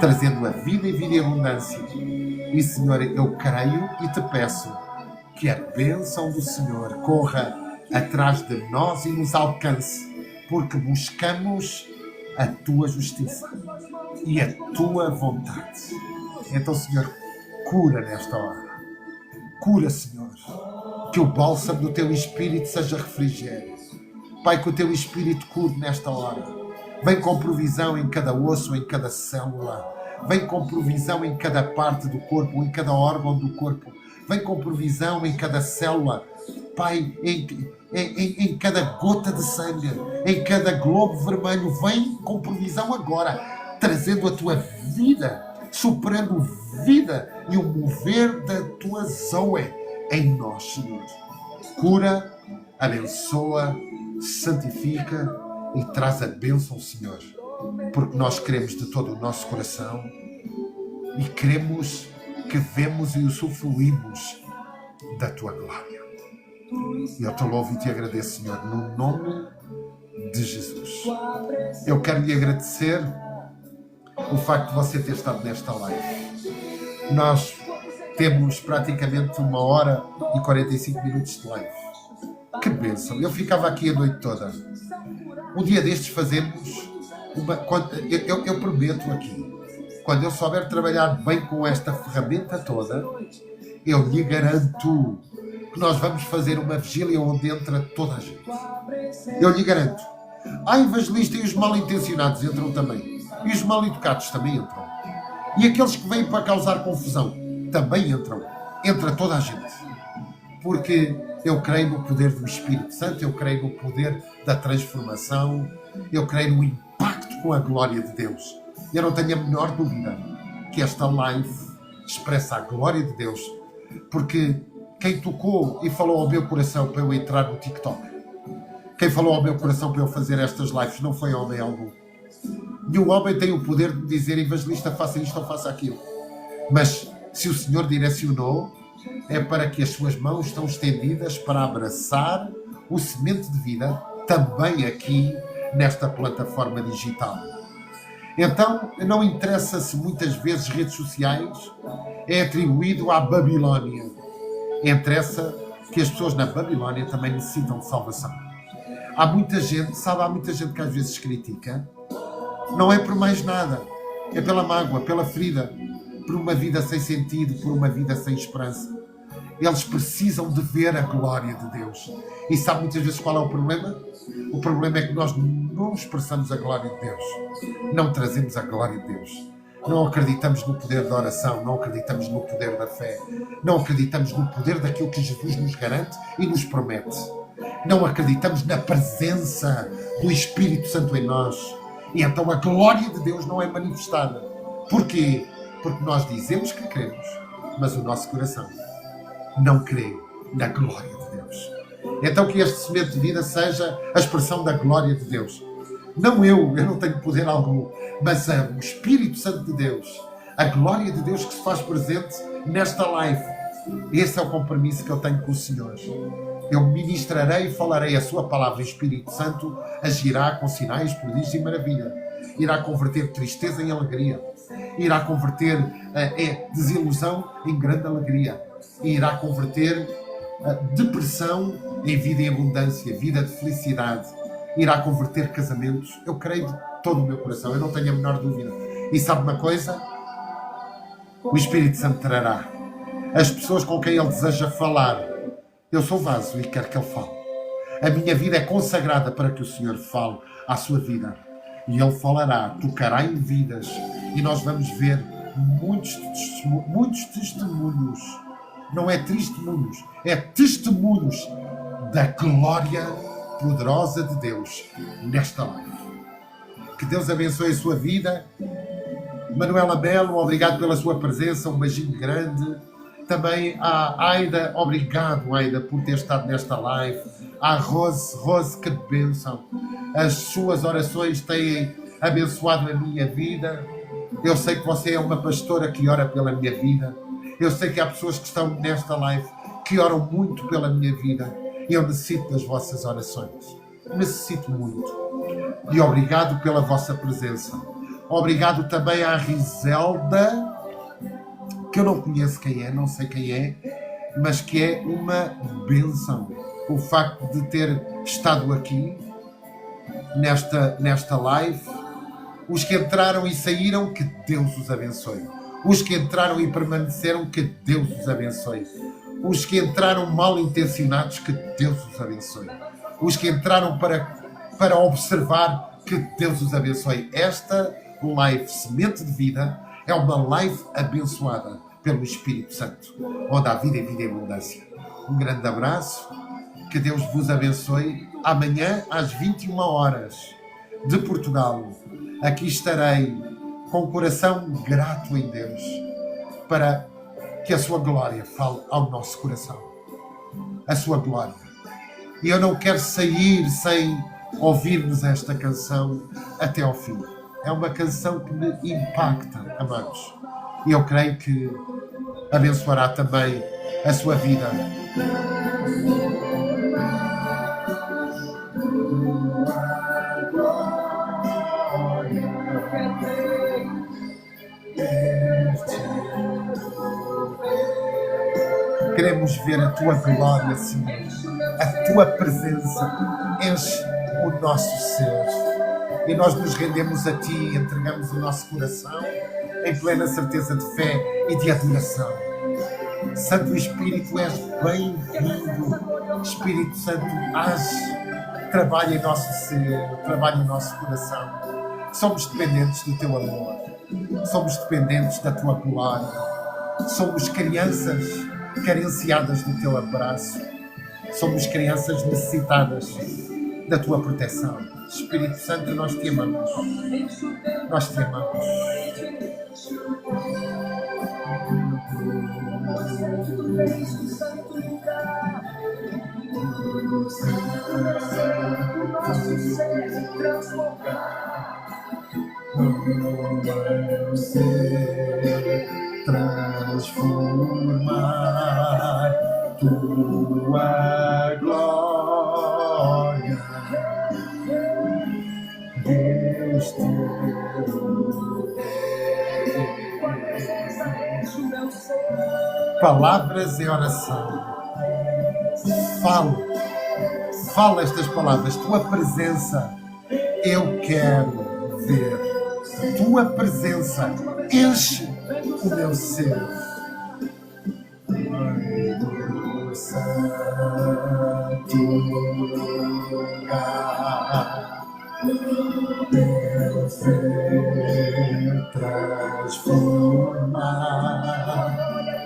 [SPEAKER 1] trazendo a vida e vida em abundância. E, Senhor, eu creio e Te peço que a bênção do Senhor corra atrás de nós e nos alcance, porque buscamos a Tua justiça e a Tua vontade. Então, Senhor, cura nesta hora. Cura, Senhor. Que o bálsamo do Teu Espírito seja refrigério. Pai, que o Teu Espírito cure nesta hora. Vem com provisão em cada osso, em cada célula. Vem com provisão em cada parte do corpo, em cada órgão do corpo. Vem com provisão em cada célula. Pai, em cada gota de sangue, em cada globo vermelho. Vem com provisão agora, trazendo a Tua vida, superando vida e o mover da Tua Zoe em nós, Senhor. Cura, abençoa, santifica e traz a bênção, Senhor. Porque nós queremos de todo o nosso coração e queremos que vemos e usufruímos da Tua glória. E eu Te louvo e Te agradeço, Senhor, no nome de Jesus. Eu quero lhe agradecer o facto de você ter estado nesta live. Nós temos praticamente 1h e 45 minutos de live. Que bênção! Eu ficava aqui a noite toda. Um dia destes fazemos uma... Eu prometo aqui, quando eu souber trabalhar bem com esta ferramenta toda, eu lhe garanto que nós vamos fazer uma vigília onde entra toda a gente. Eu lhe garanto. A evangelista e os mal intencionados entram também. E os mal educados também entram. E aqueles que vêm para causar confusão também entram. Entra toda a gente. Porque eu creio no poder do Espírito Santo, eu creio no poder da transformação, eu creio no impacto com a glória de Deus. Eu não tenho a menor dúvida que esta live expressa a glória de Deus. Porque quem tocou e falou ao meu coração para eu entrar no TikTok, quem falou ao meu coração para eu fazer estas lives, não foi homem algum. Nenhum homem tem o poder de dizer, evangelista, faça isto ou faça aquilo. Mas se o Senhor direcionou, é para que as suas mãos estão estendidas para abraçar o semente de vida também aqui nesta plataforma digital. Então, não interessa se muitas vezes redes sociais é atribuído à Babilónia. Interessa que as pessoas na Babilónia também necessitam de salvação. Há muita gente, sabe, há muita gente que às vezes critica, não é por mais nada, é pela mágoa, pela ferida, por uma vida sem sentido, por uma vida sem esperança. Eles precisam de ver a glória de Deus. E sabe muitas vezes qual é o problema? O problema é que nós não expressamos a glória de Deus. Não trazemos a glória de Deus. Não acreditamos no poder da oração, não acreditamos no poder da fé, não acreditamos no poder daquilo que Jesus nos garante e nos promete. Não acreditamos na presença do Espírito Santo em nós. E então a glória de Deus não é manifestada. Porquê? Porque nós dizemos que queremos, mas o nosso coração não crê na glória de Deus. Então que este semente de vida seja a expressão da glória de Deus. Não eu não tenho poder algum, mas o Espírito Santo de Deus, a glória de Deus que se faz presente nesta live. Esse é o compromisso que eu tenho com o Senhor. Eu ministrarei e falarei a sua palavra. O Espírito Santo agirá com sinais, prodígios e maravilha. Irá converter tristeza em alegria. Irá converter desilusão em grande alegria. E irá converter depressão em vida em abundância, vida de felicidade. Irá converter casamentos. Eu creio de todo o meu coração, eu não tenho a menor dúvida. E sabe uma coisa? O Espírito Santo trará as pessoas com quem Ele deseja falar. Eu sou vaso e quero que Ele fale. A minha vida é consagrada para que o Senhor fale à sua vida. E Ele falará, tocará em vidas. E nós vamos ver muitos testemunhos. Não é testemunhos, é testemunhos da glória poderosa de Deus nesta live. Que Deus abençoe a sua vida. Manuela Melo, obrigado pela sua presença, um beijinho grande. Também a Aida, obrigado Aida por ter estado nesta live. Rose, que bênção. As suas orações têm abençoado a minha vida. Eu sei que você é uma pastora que ora pela minha vida. Eu sei que há pessoas que estão nesta live que oram muito pela minha vida. E eu necessito das vossas orações. Necessito muito. E obrigado pela vossa presença. Obrigado também à Riselda, que eu não conheço quem é, não sei quem é, mas que é uma bênção. O facto de ter estado aqui, nesta live. Os que entraram e saíram, que Deus os abençoe. Os que entraram e permaneceram, que Deus os abençoe. Os que entraram mal intencionados, que Deus os abençoe. Os que entraram para observar, que Deus os abençoe. Esta live Semente de Vida é uma live abençoada pelo Espírito Santo, onde há vida e vida em abundância. Um grande abraço, que Deus vos abençoe. Amanhã, às 21 horas de Portugal, aqui estarei com o coração grato em Deus, para que a sua glória fale ao nosso coração. A sua glória. E eu não quero sair sem ouvirmos esta canção até ao fim. É uma canção que me impacta, amados. E eu creio que abençoará também a sua vida. Queremos ver a tua glória, Senhor. A tua presença enche o nosso ser. E nós nos rendemos a ti e entregamos o nosso coração em plena certeza de fé e de adoração. Santo Espírito, és bem-vindo. Espírito Santo, age, trabalha em nosso ser, trabalha em nosso coração. Somos dependentes do teu amor. Somos dependentes da tua glória. Somos crianças carenciadas do teu abraço. Somos crianças necessitadas da tua proteção. Espírito Santo, nós te amamos. Nós te amamos. Transformar tua glória, Deus teu. Palavras e oração. Fala estas palavras. Tua presença eu quero ver. Tua presença enche o meu ser. Santo lugar, Deus quer transformar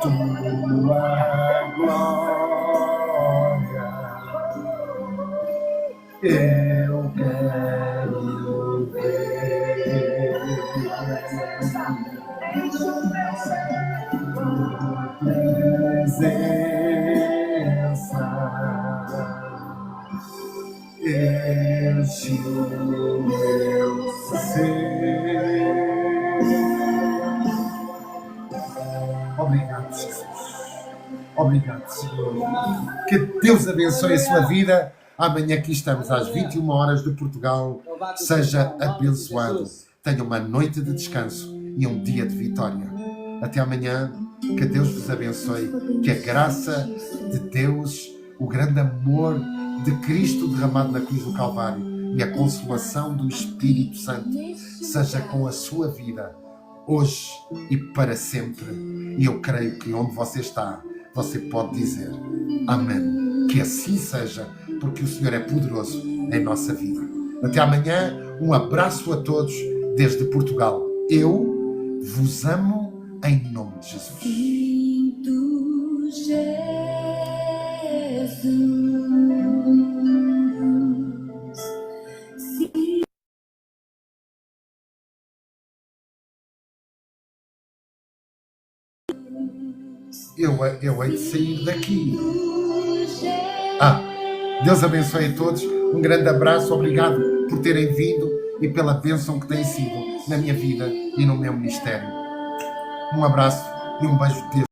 [SPEAKER 1] tua glória. Eu quero ver presença, enche o meu ser. Obrigado, Jesus. Obrigado, Senhor. Que Deus abençoe a sua vida. Amanhã aqui estamos às 21 horas de Portugal. Seja abençoado. Tenha uma noite de descanso e um dia de vitória. Até amanhã. Que Deus vos abençoe. Que a graça de Deus, o grande amor de Cristo derramado na cruz do Calvário e a consolação do Espírito Santo seja com a sua vida hoje e para sempre. E eu creio que onde você está, você pode dizer amém. Que assim seja, porque o Senhor é poderoso em nossa vida. Até amanhã. Um abraço a todos desde Portugal. Eu vos amo em nome de Jesus.
[SPEAKER 3] Lindo Jesus, sim.
[SPEAKER 1] Eu hei de sair daqui. Deus abençoe a todos. Um grande abraço. Obrigado por terem vindo e pela bênção que tem sido na minha vida e no meu ministério. Um abraço e um beijo de Deus.